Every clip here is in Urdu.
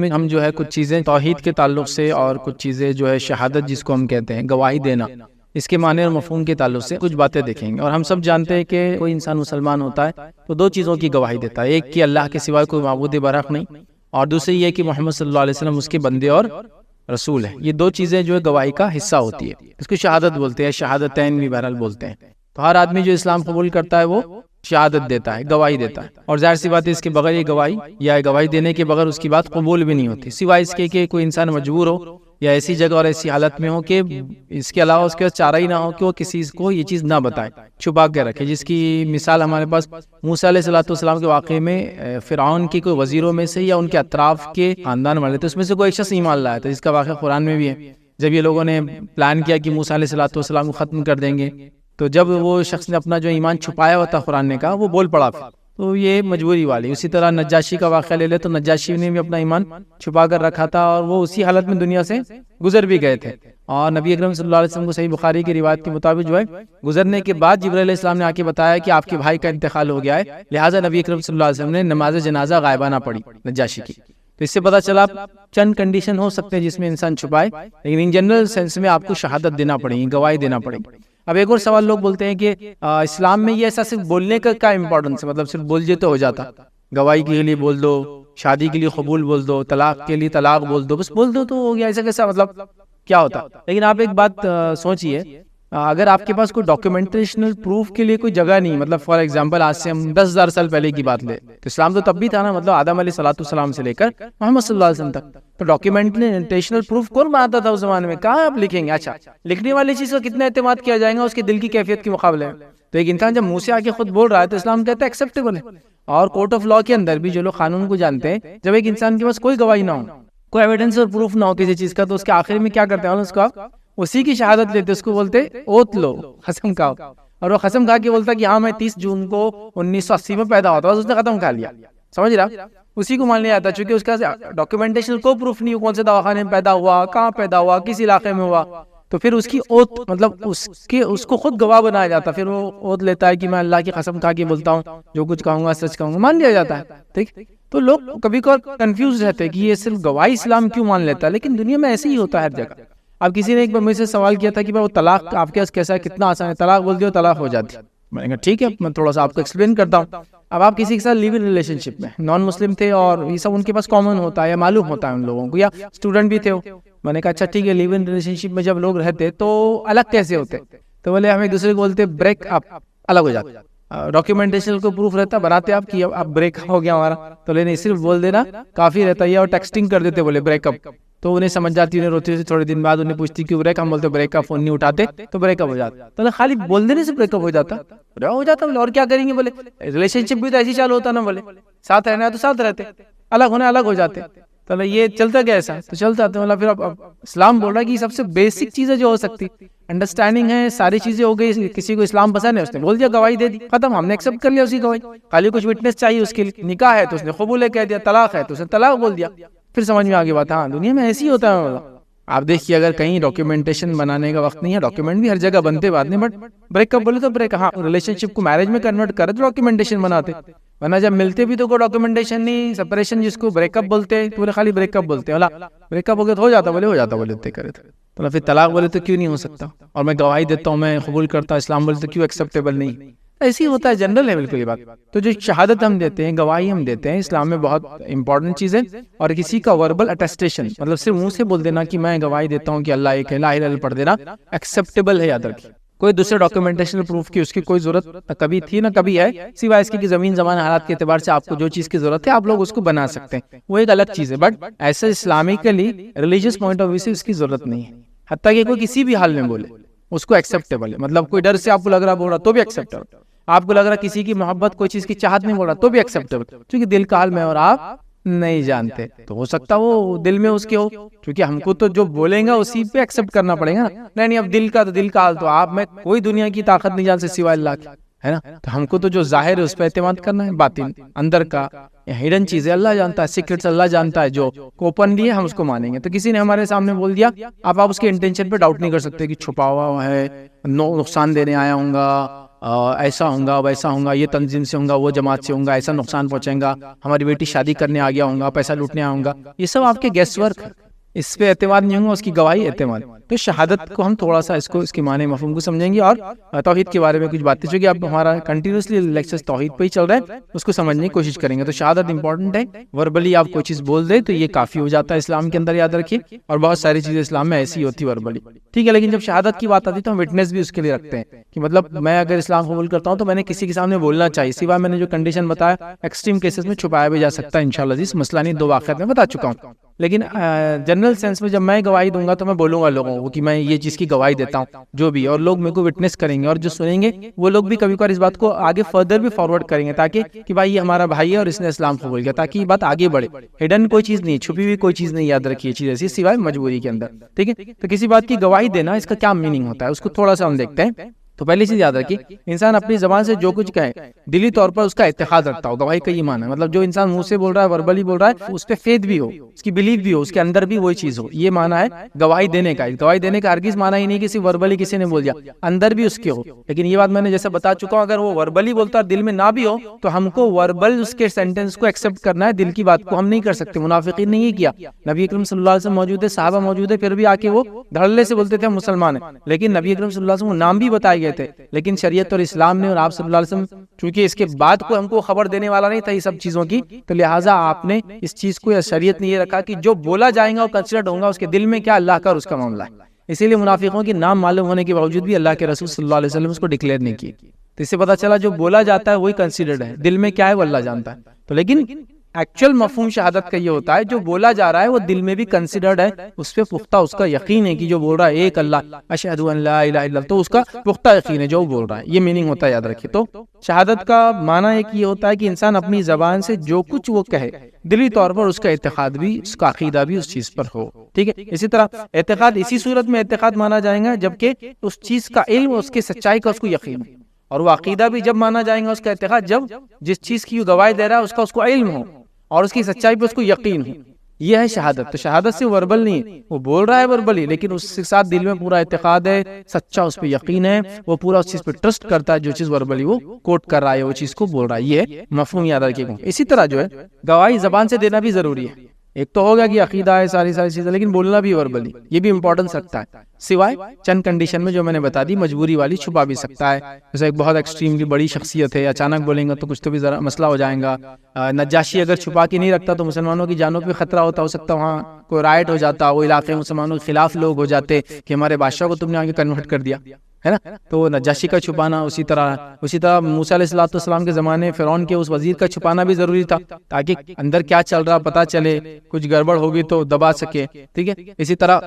ہم جو ہے کچھ چیزیں توحید کے تعلق سے اور کچھ چیزیں جو ہے شہادت جس کو ہم کہتے ہیں گواہی دینا، اس کے معنی اور مفہوم کے تعلق سے کچھ باتیں دیکھیں گے۔ اور ہم سب جانتے ہیں کہ کوئی انسان مسلمان ہوتا ہے تو دو چیزوں کی گواہی دیتا ہے، ایک کہ اللہ کے سوائے کوئی معبود برحق نہیں، اور دوسری یہ کہ محمد صلی اللہ علیہ وسلم اس کے بندے اور رسول ہیں۔ یہ دو چیزیں جو ہے گواہی کا حصہ ہوتی ہے، اس کو شہادت بولتے ہیں، شہادتین بھی بہرحال بولتے ہیں۔ تو ہر آدمی جو اسلام قبول کرتا ہے وہ شہادت دیتا ہے، گواہی دیتا ہے، اور ظاہر سی بات ہے اس کے بغیر یہ گواہی یا گواہی دینے کے بغیر اس کی بات قبول بھی نہیں ہوتی، سوائے اس کے کہ کوئی انسان مجبور ہو یا ایسی جگہ اور ایسی حالت میں ہو کہ اس کے علاوہ اس کے پاس چارہ ہی نہ ہو کہ وہ کسی کو یہ چیز نہ بتائے، چھپا کے رکھے، جس کی مثال ہمارے پاس موسیٰ علیہ السلام کے واقعے میں فرعون کی کوئی وزیروں میں سے یا ان کے اطراف کے خاندان والے تھے، اس میں سے کوئی ایک شخص ایمان لایا تھا، جس کا واقعہ قرآن میں بھی ہے۔ جب یہ لوگوں نے پلان کیا کہ موسیٰ علیہ السلام کو ختم کر دیں گے، تو جب وہ شخص نے اپنا جو ایمان چھپایا ہوا تھا قرآن نے کہا وہ بول پڑا پھر، تو یہ مجبوری والی۔ اسی طرح نجاشی کا واقعہ لے لے تو نجاشی نے بھی اپنا ایمان چھپا کر رکھا تھا اور وہ اسی حالت میں دنیا سے گزر بھی گئے تھے، اور نبی اکرم صلی اللہ علیہ وسلم کو صحیح بخاری کی روایت کے مطابق جو ہے گزرنے کے بعد جبرائیل علیہ السلام نے آ کے بتایا کہ آپ کے بھائی کا انتقال ہو گیا ہے، لہٰذا نبی اکرم صلی اللہ علیہ وسلم نے نماز جنازہ غائبانہ پڑھی نجاشی کی۔ تو اس سے پتہ چلا چند کنڈیشن ہو سکتے ہیں جس میں انسان چھپائے، لیکن ان جنرل سینس میں آپ کو شہادت دینا پڑے گی، گواہی دینا پڑے گی۔ اب ایک اور سوال لوگ بولتے ہیں کہ اسلام میں یہ ایسا صرف بولنے کا کیا امپورٹنس ہے، مطلب صرف بول جے تو ہو جاتا، گواہی کے لیے بول دو، شادی کے لیے قبول بول دو، طلاق کے لیے طلاق بول دو، بس بول دو تو ہو گیا، ایسا کیسا مطلب کیا ہوتا؟ لیکن آپ ایک بات سوچئے، اگر آپ کے پاس کوئی ڈاکیومنٹیشنل پروف کے لیے کوئی جگہ نہیں، مطلب فار ایگزامپل آج سے ہم 10,000 سال پہلے کی بات لیں تو اسلام تو تب بھی تھا نا، مطلب آدم علیہ السلام سے لے کر محمد صلی اللہ علیہ وسلم تک، تو ڈاکیومنٹیشنل پروف کون بناتا تھا اس زمانے میں؟ کہاں آپ لکھیں گے؟ اچھا لکھنے والی چیز کا کتنا اعتماد کیا جائے گا اس کے دل کی کیفیت کے مقابلے میں؟ تو ایک انسان جب منہ سے آ کے خود بول رہا ہے تو اسلام کہتا ہے ایکسیپٹیبل ہے۔ اور کورٹ آف لاء کے اندر بھی جو لوگ قانون کو جانتے ہیں، جب ایک انسان کے پاس کوئی گواہی نہ ہو، کوئی ایویڈنس اور پروف نہ ہو کسی چیز کا، تو اس کے آخر میں کیا کرتے ہیں؟ اس کو اسی کی شہادت لیتے، اس کو بولتے اوت لو، قسم کھاؤ، اور وہ قسم کھا کے بولتا کہ ہاں میں 30 جون کو 1980 میں پیدا ہوتا، بس اس نے ختم کھا لیا، سمجھ رہا؟ اسی کو مان لیا جاتا، چونکہ اس کا ڈاکیومنٹیشن کوئی پروف نہیں ہو، کون سے دواخانے میں پیدا ہوا، کہاں پیدا ہوا، کس علاقے میں ہوا، تو پھر اس کی اوت، مطلب اس کو خود گواہ بنایا جاتا، پھر وہ اوت لیتا ہے کہ میں اللہ کی قسم کھا کے بولتا ہوں، جو کچھ کہوں گا سچ کہوں گا، مان لیا جاتا ہے، ٹھیک؟ تو لوگ کبھی کبھی کنفیوز رہتے ہیں کہ یہ صرف گواہی اسلام کیوں مان لیتا ہے، لیکن دنیا میں ایسے ہی ہوتا ہے ہر جگہ۔ اب کسی نے ایک بار مجھ سے سوال کیا تھا کہ وہ طلاق آپ کے پاس کیسا ہے، کتنا آسان ہے، طلاق بول دیو طلاق ہو جاتی ہے۔ میں نے کہا ٹھیک ہے، میں تھوڑا سا آپ کو ایکسپلین کرتا ہوں۔ اب آپ کسی کے ساتھ لیو ان ریلیشن شپ میں، نان مسلم تھے اور یہ سب ان کے پاس کامن ہوتا ہے یا معلوم ہوتا ہے ان لوگوں کو، یا اسٹوڈنٹ بھی تھے وہ۔ میں نے کہا اچھا ٹھیک ہے، لیو ان ریلیشن شپ میں جب لوگ رہتے تو الگ کیسے ہوتے؟ تو بولے ہم ایک دوسرے کو بولتے بریک اپ، الگ ہو جاتے۔ ڈاکیومنٹیشن کو پروف رہتا، بناتے آپ کی اب بریک ہو گیا ہمارا، تو لیکن صرف بول دینا کافی رہتا ہے، اور ٹیکسٹنگ کر دیتے بولے بریک اپ، تو انہیں سمجھ جاتی، انہیں روتی، تھوڑے دن بعد انہیں پوچھتی کہ بریک، ہم بولتے بریک اپ، فون نہیں اٹھاتے تو بریک اپ ہو جاتا۔ تو خالی بول دینے سے بریک اپ ہو جاتا بولے اور کیا کریں گے؟ بولے ریلیشن شپ بھی تو ایسی چالو ہوتا نا، بولے ساتھ رہنا ہے تو ساتھ رہتے، الگ ہونا الگ ہو جاتے، تو یہ چلتا کیا ایسا؟ تو چلتا تو مطلب پھر اب اسلام بول رہا ہے کہ سب سے بیسک چیزیں جو ہو سکتی انڈرسٹینڈنگ ہے، ساری چیزیں ہو گئی، کسی کو اسلام پسند ہے اس نے بول دیا، گواہی دے دی، ختم، ہم نے ایکسیپٹ کر لیا اسی گواہی، خالی کچھ وٹنس چاہیے اس کے لیے، نکاح ہے تو اس نے قبول ہے کہہ دیا، طلاق ہے تو اس نے طلاق بول دیا، پھر سمجھ میں آگے بات۔ ہاں دنیا میں ایسی ہوتا ہے۔ آپ دیکھیے اگر کہیں ڈاکیومنٹیشن بنانے کا وقت نہیں ہے، ڈاکیومنٹ بھی ہر جگہ بنتے بعد میں، بٹ بریک اپ بولے تو بریک، ہاں ریلیشن شپ کو میرج میں کنورٹ کرے تو ڈاکیومنٹیشن بناتے، ورنہ جب ملتے بھی تو کوئی ڈاکیومنٹیشن نہیں، سپریشن جس کو بریک اپ بولتے ہیں، پورے خالی بریک اپ بولتے ہیں، بریک اپ ہو گیا تو ہو جاتا، بولے ہو جاتا، بولے اتنے کرے تو پھر طلاق بولے تو کیوں نہیں ہو سکتا؟ اور میں گواہی دیتا ہوں، میں قبول کرتا ہوں اسلام بولے تو کیوں ایکسیپٹیبل نہیں؟ ایسی ہوتا ہے، جنرل ہے بالکل یہ بات۔ تو جو شہادت ہم دیتے ہیں، گواہی ہم دیتے ہیں، اسلام میں بہت امپورٹنٹ چیز ہے، اور کسی کا وربل اٹیسٹیشن، مطلب صرف منہ سے بول دینا کہ میں گواہی دیتا ہوں کہ اللہ ایک ہے، لا الہ الا اللہ پڑھ دینا ایکسیپٹیبل ہے، یاد رکھیے۔ کوئی دوسرے ڈاکیومنٹیشن پروف کی اس کی کوئی ضرورت نہ کبھی تھی نہ کبھی ہے، سوائے اس کی کہ زمین زمان حالات کے اعتبار سے آپ کو جو چیز کی ضرورت ہے آپ لوگ اس کو بنا سکتے ہیں، وہ ایک الگ چیز ہے، بٹ ایسے islamically religious point of view سے اس کی ضرورت نہیں ہے، حتیٰ کہ کوئی کسی بھی حال میں بولے اس کو ایکسیپٹیبل ہے، مطلب کوئی ڈر سے آپ کو لگ رہا بول رہا تو بھی ایکسیپٹیبل، آپ کو لگ رہا کسی کی محبت، کوئی چیز کی چاہت نہیں بول رہا تو بھی ایکسیپٹیبل، کیونکہ دل کا حال میں اور آپ نہیں جانتے، تو ہو سکتا وہ دل میں اس کے ہو، کیونکہ ہم کو تو جو بولیں گا اسی پہ ایکسیپٹ کرنا پڑے گا نا، نہیں اب دل کا تو دل کا حال تو آپ میں کوئی دنیا کی طاقت نہیں جان سکتی سوائے اللہ کی، ہے نا؟ تو ہم کو تو جو ظاہر ہے اس پہ اعتماد کرنا ہے، باطن اندر کا ہڈن چیزیں اللہ جانتا ہے، سیکرٹس اللہ جانتا ہے، جو اوپنلی ہے ہم اس کو مانیں گے۔ تو کسی نے ہمارے سامنے بول دیا، آپ اس کے انٹینشن پہ ڈاؤٹ نہیں کر سکتے کہ چھپا ہوا ہے، نقصان دینے آیا ہوں گا، ایسا ہوں گا ویسا ہوں گا، یہ تنظیم سے ہوں گا وہ جماعت سے ہوں گا، ایسا نقصان پہنچائیں گا، ہماری بیٹی شادی کرنے آ گیا ہوں گا، پیسہ لوٹنے آؤں گا، یہ سب آپ کے گیس ورک، اس پہ اعتماد نہیں ہوگا، اس کی گواہی اعتماد۔ تو شہادت کو ہم تھوڑا سا اس کے معنی مفہوم کو سمجھیں گے، اور توحید کے بارے میں کچھ باتیں، چونکہ اب ہمارا کنٹینیوسلی لیکچرز توحید پہ ہی چل رہا ہے، اس کو سمجھنے کی کوشش کریں گے۔ تو شہادت امپورٹنٹ ہے، وربلی آپ کوئی چیز بول دیں تو یہ کافی ہو جاتا ہے اسلام کے اندر، یاد رکھیے، اور بہت ساری چیزیں اسلام میں ایسی ہوتی وربلی، ٹھیک ہے۔ لیکن جب شہادت کی بات آتی ہے تو ہم وٹنس بھی اس کے لیے رکھتے ہیں، کہ مطلب میں اگر اسلام قبول کرتا ہوں تو میں نے کسی کے سامنے بولنا چاہیے، سوائے میں نے جو کنڈیشن بتایا ایکسٹریم کیسز میں چھپایا بھی جا سکتا ہے، انشاءاللہ عزیز، مسئلہ نہیں، 2 واقعات میں بتا چکا ہوں۔ لیکن جنرل سینس میں جب میں گواہی دوں گا تو میں بولوں گا لوگوں کو کہ میں یہ چیز کی گواہی دیتا ہوں جو بھی، اور لوگ میرے کو وٹنس کریں گے، اور جو سنیں گے وہ لوگ بھی کبھی کبھار اس بات کو آگے فردر بھی فارورڈ کریں گے، تاکہ کہ بھائی یہ ہمارا بھائی ہے اور اس نے اسلام قبول کیا، تاکہ یہ بات آگے بڑھے۔ ہڈن کوئی چیز نہیں، چھپی ہوئی کوئی چیز نہیں، یاد رکھیے چیز ایسی، سوائے مجبوری کے اندر، ٹھیک ہے۔ تو کسی بات کی گواہی دینا، اس کا کیا میننگ ہوتا ہے، اس کو تھوڑا سا ہم دیکھتے ہیں۔ تو پہلی چیز یاد رکھیے، انسان اپنی زبان سے جو کچھ کہے دلی طور پر اس کا اتحاد رکھتا ہو، گواہی کا یہ معنی ہے، مطلب جو انسان منہ سے بول رہا ہے، وربلی بول رہا ہے، اس پہ فیتھ بھی ہو، اس کی بلیف بھی ہو، اس کے اندر بھی وہی چیز ہو، یہ معنی ہے گواہی دینے کا۔ گواہی دینے کا ہرگز معنی ہی نہیں کہ صرف وربلی کسی نے بول دیا، اندر بھی اس کے ہو۔ لیکن یہ بات میں نے جیسے بتا چکا ہوں، اگر وہ وربلی بولتا اور دل میں نہ بھی ہو تو ہم کو وربل اس کے سینٹینس کو ایکسپٹ کرنا ہے، دل کی بات کو ہم نہیں کر سکتے۔ منافقین نے یہ کیا، نبی اکرم صلی اللہ علیہ وسلم موجود ہے، صحابہ موجود ہے، پھر بھی آ کے وہ دھڑلے سے بولتے تھے ہم مسلمان ہیں، لیکن نبی اکرم صلی اللہ علیہ وسلم نام بھی بتائے گئے تھے، لیکن شریعت اور اسلام نے اور آپ صلی اللہ علیہ وسلم چونکہ اس کے بعد کو ہم کو خبر دینے والا نہیں تھا یہ سب چیزوں کی، تو لہٰذا آپ نے اس چیز کو یا شریعت نے یہ رکھا کہ جو بولا جائے گا وہ کنسیڈرڈ ہوگا، اس کے دل میں کیا اللہ کا اور اس کا معاملہ ہے۔ اسی لیے منافقوں کے نام معلوم ہونے کے باوجود بھی اللہ کے رسول صلی اللہ علیہ وسلم اس کو ڈکلیئر نہیں کی، تو اس سے پتہ چلا جو بولا جاتا ہے وہی کنسیڈرڈ ہے، دل میں کیا ہے وہ اللہ جانتا ہے۔ تو لیکن ایکچوئل مفہوم شہادت کا یہ ہوتا ہے جو بولا جا رہا ہے وہ دل میں بھی کنسیڈرڈ ہے، اس پہ پختہ اس کا یقین ہے کہ جو بول رہا ہے ایک اللہ، اشہد ان لا الہ الا اللہ، تو اس کا پختہ یقین ہے جو بول رہا ہے، یہ میننگ ہوتا ہے، یاد رکھیے۔ تو شہادت کا معنی ایک یہ ہوتا ہے کہ انسان اپنی زبان سے جو کچھ وہ کہے دلی طور پر اس کا اعتقاد بھی، اس کا عقیدہ بھی اس چیز پر ہو، ٹھیک ہے۔ اسی طرح اعتقاد اسی صورت میں اعتقاد مانا جائے گا جبکہ اس چیز کا علم، اس کی سچائی کا اس کو یقین ہو، اور وہ عقیدہ بھی جب مانا جائے گا، اس کا اعتقاد جب جس چیز کی گواہی دے رہا ہے اس کو علم ہو اور اس کی سچائی پہ اس کو یقین ہو، یہ ہے شہادت۔ تو شہادت سے وربل نہیں ہے، وہ بول رہا ہے وربلی، لیکن اس کے ساتھ دل میں پورا اعتقاد ہے، سچا اس پہ یقین ہے، وہ پورا اس چیز پہ ٹرسٹ کرتا ہے جو چیز وربلی وہ کوٹ کر رہا ہے، وہ چیز کو بول رہا ہے، یہ ہے مفہوم، یاد رکھیے گا۔ اسی طرح جو ہے گواہی زبان سے دینا بھی ضروری ہے، ایک تو ہوگا کہ عقیدہ ہے ساری چیزیں، لیکن بولنا بھی وربلی، یہ بھی امپورٹنس رکھتا ہے، سوائے چند کنڈیشن میں جو میں نے بتا دی، مجبوری والی چھپا بھی سکتا ہے، جیسے ایک بہت ایکسٹریملی بڑی شخصیت ہے، اچانک بولیں گا تو کچھ تو بھی ذرا مسئلہ ہو جائے گا۔ نجاشی اگر چھپا کے نہیں رکھتا تو مسلمانوں کی جانوں پہ خطرہ ہوتا، ہو سکتا وہاں کوئی رائٹ ہو جاتا، وہ علاقے میں مسلمانوں کے خلاف لوگ ہو جاتے کہ ہمارے بادشاہ کو تم نے آگے کنورٹ کر دیا، ہے نا۔ تو نجاشی کا چھپانا، اسی طرح موسیٰ علیہ السلام کے زمانے فرعون کے اس وزیر کا چھپانا بھی ضروری تھا، تاکہ اندر کیا چل رہا پتہ چلے، کچھ گڑبڑ ہوگی تو دبا سکے، ٹھیک ہے۔ اسی طرح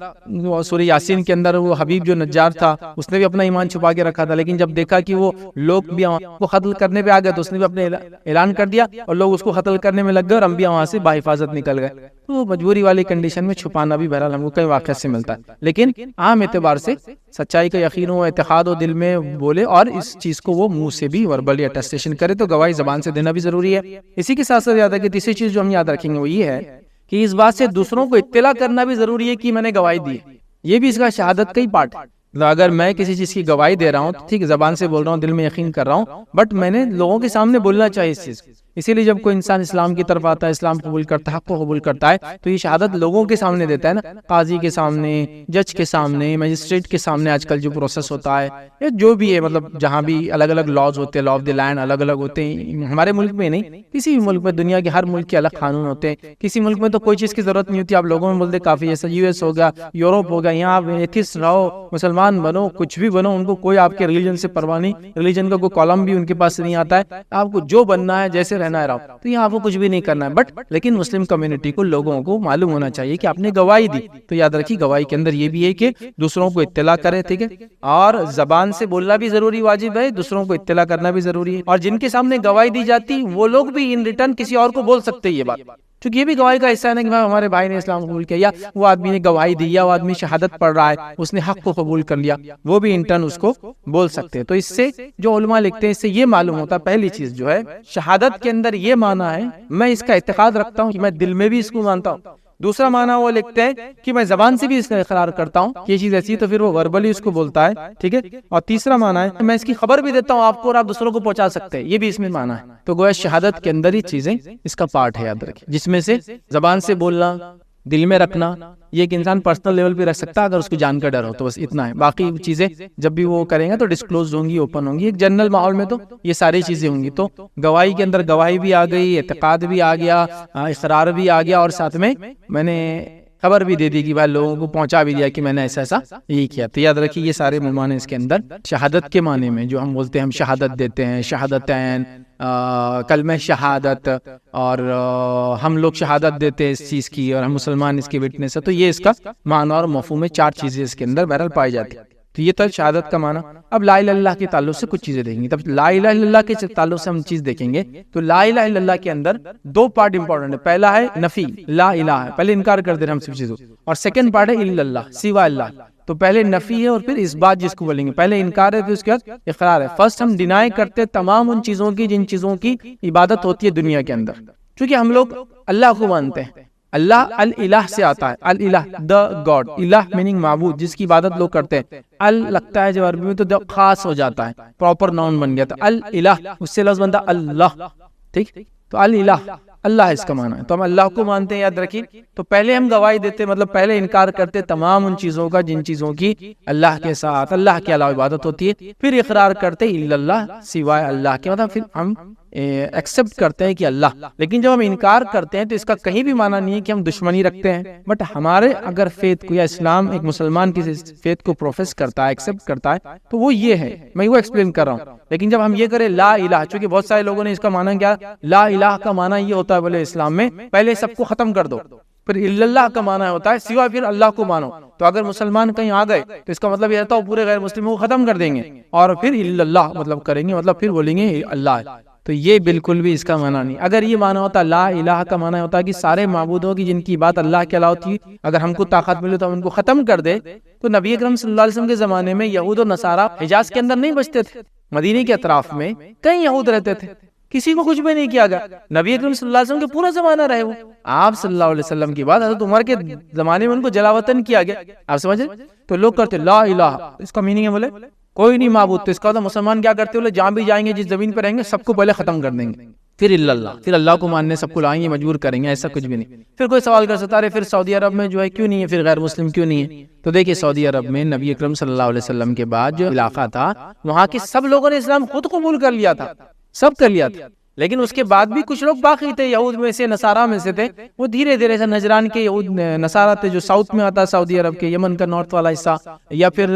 سورہ یاسین کے اندر وہ حبیب جو نجار تھا اس نے بھی اپنا ایمان چھپا کے رکھا تھا، لیکن جب دیکھا کہ وہ لوگ بھی کو قتل کرنے پہ آ گئے تو اس نے بھی اپنے اعلان کر دیا اور لوگ اس کو قتل کرنے میں لگ گئے اور انبیاء وہاں سے بحفاظت نکل گئے۔ تو مجبوری والی کنڈیشن میں چھپانا بھی بہرحال ہم کو کئی واقعات سے ملتا ہے، لیکن عام اعتبار سے سچائی کا یقین ہو، اعتقاد ہو، دل میں بولے اور اس چیز کو وہ منہ سے بھی وربلی اٹیسٹیشن کرے، تو گواہی زبان سے دینا بھی ضروری ہے۔ اسی کے ساتھ ساتھ یاد ہے کہ تیسری چیز جو ہم یاد رکھیں گے وہ یہ ہے کہ اس بات سے دوسروں کو اطلاع کرنا بھی ضروری ہے کہ میں نے گواہی دی، یہ بھی اس کا شہادت کا ہی پارٹ ہے۔ اگر میں کسی چیز کی گواہی دے رہا ہوں تو ٹھیک، زبان سے بول رہا ہوں، دل میں یقین کر رہا ہوں، بٹ میں نے لوگوں کے سامنے بولنا چاہیے اس چیز۔ اسی لیے جب کوئی انسان اسلام کی طرف آتا ہے، اسلام قبول کرتا ہے، حق کو قبول کرتا ہے، تو یہ شہادت لوگوں کے سامنے دیتا ہے نا، قاضی کے سامنے، جج کے سامنے، مجسٹریٹ کے سامنے، آج کل جو پروسیس ہوتا ہے یا جو بھی ہے، مطلب جہاں بھی الگ الگ لاز ہوتے ہیں، لا آف دی لینڈ الگ الگ ہوتے ہیں، ہمارے ملک میں نہیں، کسی بھی ملک میں، دنیا کے ہر ملک کے الگ قانون ہوتے ہیں۔ کسی ملک میں تو کوئی چیز کی ضرورت نہیں ہوتی، آپ لوگوں میں بولتے کافی، جیسے یو ایس ہو گیا، یوروپ ہو گیا، یہاں آپ ایتھسٹ رہو، مسلمان بنو، کچھ بھی بنو، ان کو کوئی آپ کے ریلیجن سے پرواہ نہیں، ریلیجن کا کوئی کالم بھی ان کے پاس نہیں آتا ہے، آپ کو جو بننا ہے، جیسے رہنا ہے رہو، تو یہاں آپ کو کچھ بھی نہیں کرنا ہے۔ بٹ لیکن مسلم کمیونٹی کو، لوگوں کو معلوم ہونا چاہیے کہ آپ نے گواہی دی، تو یاد رکھیے گواہی کے اندر یہ بھی ہے کہ دوسروں کو اطلاع کرے، ٹھیک ہے، اور زبان سے بولنا بھی ضروری واجب ہے، دوسروں کو اطلاع کرنا بھی ضروری ہے، اور جن کے سامنے گواہی دی جاتی وہ لوگ بھی ان ریٹرن کسی اور کو بول سکتے ہیں یہ بات، کیونکہ یہ بھی گواہی کا حصہ ہے نا کہ ہمارے بھائی نے اسلام قبول کیا، یا وہ آدمی نے گواہی دی، یا وہ آدمی شہادت پڑھ رہا ہے، اس نے حق کو قبول کر لیا، وہ بھی انٹرن اس کو بول سکتے ہیں۔ تو اس سے جو علماء لکھتے ہیں، اس سے یہ معلوم ہوتا ہے، پہلی چیز جو ہے شہادت کے اندر یہ معنی ہے، میں اس کا اعتقاد رکھتا ہوں کہ میں دل میں بھی اس کو مانتا ہوں، دوسرا معنی وہ لکھتے ہیں کہ میں زبان سے بھی اس کا اقرار کرتا ہوں کہ یہ چیز ایسی ہے، تو پھر وہ وربلی اس کو بولتا ہے، ٹھیک ہے۔ اور تیسرا معنی ہے میں اس کی خبر بھی دیتا ہوں آپ کو اور آپ دوسروں کو پہنچا سکتے ہیں، یہ بھی اس میں معنی ہے۔ تو گویا شہادت کے اندر ہی چیزیں اس کا پارٹ ہے، یاد رکھیں، جس میں سے زبان سے بولنا، دل میں رکھنا، یہ ایک انسان پرسنل لیول پہ رکھ سکتا ہے اگر اس کو جان کا ڈر ہو، تو بس اتنا ہے۔ باقی چیزیں جب بھی وہ کریں گے تو ڈسکلوز ہوں گی، اوپن ہوں گی، ایک جنرل ماحول میں تو یہ ساری چیزیں ہوں گی۔ تو گواہی کے اندر گواہی بھی آ گئی، اعتقاد بھی آ گیا، اقرار بھی آ گیا، اور ساتھ میں نے خبر بھی دے دی کہ بھائی لوگوں کو پہنچا بھی دیا کہ میں نے ایسا یہی کیا۔ تو یاد رکھیے یہ سارے معنی اس کے اندر شہادت کے معنی میں، جو ہم بولتے ہیں ہم شہادت دیتے ہیں، شہادتین، کلمہ شہادت، اور ہم لوگ شہادت دیتے ہیں اس چیز کی، اور ہم مسلمان اس کے وٹنس ہے، تو یہ اس کا معنی اور مفہوم میں 4 چیزیں اس کے اندر بہرحال پائی جاتی ہیں۔ تو یہ تھا شہادت کا معنی۔ اب لا الہ الا اللہ کے تعلق سے کچھ چیزیں دیکھیں گے۔ تب لا الہ الا اللہ کے تعلق سے ہم چیز دیکھیں گے تو لا الہ الا اللہ کے اندر 2 پارٹ امپورٹنٹ ہے۔ پہلا ہے نفی، لا الہ ہے، پہلے انکار کر دے رہے ہم سب چیزوں، اور سیکنڈ پارٹ ہے الا اللہ، سوا اللہ۔ تو پہلے نفی ہے اور پھر اس بات جس کو بولیں گے، پہلے انکار ہے پھر اس کے بعد اقرار ہے۔ فرسٹ ہم ڈینائی کرتے تمام ان چیزوں کی جن چیزوں کی عبادت ہوتی ہے دنیا کے اندر، چونکہ ہم لوگ اللہ کو مانتے ہیں۔ اللہ الالہ سے آتا ہے، الالہ دا گاڈ، الہ میننگ معبود، جس کی عبادت لوگ کرتے ہیں۔ ال لگتا ہے جب عربی میں تو خاص ہو جاتا ہے، پراپر ناؤن بن گیا، تو الالہ اس سے لفظ بنتا اللہ، ٹھیک۔ تو الالہ اللہ اس کا معنی ہے، تو ہم اللہ کو مانتے ہیں، یاد رکھیے۔ تو پہلے ہم گواہی دیتے، مطلب پہلے انکار کرتے تمام ان چیزوں کا جن چیزوں کی اللہ کے ساتھ، اللہ کے علاوہ عبادت ہوتی ہے، پھر اقرار کرتے الا اللہ، سوائے اللہ کے، مطلب پھر ہم ایکسپٹ کرتے ہیں کہ اللہ۔ لیکن جب ہم انکار کرتے ہیں تو اس کا کہیں بھی معنی نہیں ہے کہ ہم دشمنی رکھتے ہیں، بٹ ہمارے اگر فیتھ کو یا اسلام ایک مسلمان کی فیتھ کو پروفیس کرتا ہے، ایکسپٹ کرتا ہے، تو وہ یہ ہے، میں وہ ایکسپلین کر رہا ہوں۔ لیکن جب ہم یہ کریں لا الہ، چونکہ بہت سارے لوگوں نے اس کا معنی کیا، لا الہ کا معنی یہ ہوتا ہے بولے اسلام میں پہلے سب کو ختم کر دو، پھر الا اللہ کا معنی ہوتا ہے سوا پھر اللہ کو مانو۔ تو اگر مسلمان کہیں آ گئے تو اس کا مطلب یہ ہوتا ہے پورے غیر مسلموں کو ختم کر دیں گے، اور پھر الا اللہ مطلب کریں گے، مطلب پھر بولیں گے اللہ۔ تو یہ بالکل بھی اس کا معنی نہیں۔ اگر یہ معنی ہوتا لا الہ کا معنی ہوتا ہے کہ سارے معبودوں کی جن کی بات اللہ کے علاوہ تھی، اگر ہم کو طاقت ملے تو ہم ان کو ختم کر دے، تو نبی اکرم صلی اللہ علیہ وسلم کے زمانے میں یہود و نصارہ حجاز کے اندر نہیں بچتے تھے، مدینے کے اطراف میں کئی یہود رہتے تھے، کسی کو کچھ بھی نہیں کیا گیا۔ نبی اکرم صلی اللہ علیہ وسلم کے پورا زمانہ رہے وہ، آپ صلی اللہ علیہ وسلم کی بات حضرت عمر کے زمانے میں ان کو جلا وطن کیا گیا، آپ سمجھ رہے؟ تو لوگ کرتے لا الہ، اس کا میننگ ہے بولے کوئی نہیں معبود، تو اس کا مطلب مسلمان کیا کرتے بولے جہاں بھی جائیں گے جس زمین پہ رہیں گے سب کو پہلے ختم کر دیں گے، پھر اللہ، پھر اللہ کو ماننے سب کو لائیں گے، مجبور کریں گے، ایسا کچھ بھی نہیں۔ پھر کوئی سوال کر سکتا ہے پھر سعودی عرب میں جو ہے کیوں نہیں ہے، پھر غیر مسلم کیوں نہیں ہے؟ تو دیکھیں سعودی عرب میں نبی اکرم صلی اللہ علیہ وسلم کے بعد جو علاقہ تھا وہاں کے سب لوگوں نے اسلام خود قبول کر لیا تھا، سب کر لیا تھا، لیکن اس کے بعد بھی کچھ لوگ باقی تھے، یہود میں سے، نصارہ میں سے تھے، وہ دھیرے دھیرے سے نجران کے یہود نصارہ تھے جو ساؤتھ میں آتا سعودی عرب کے، یمن کا نارتھ والا حصہ، یا پھر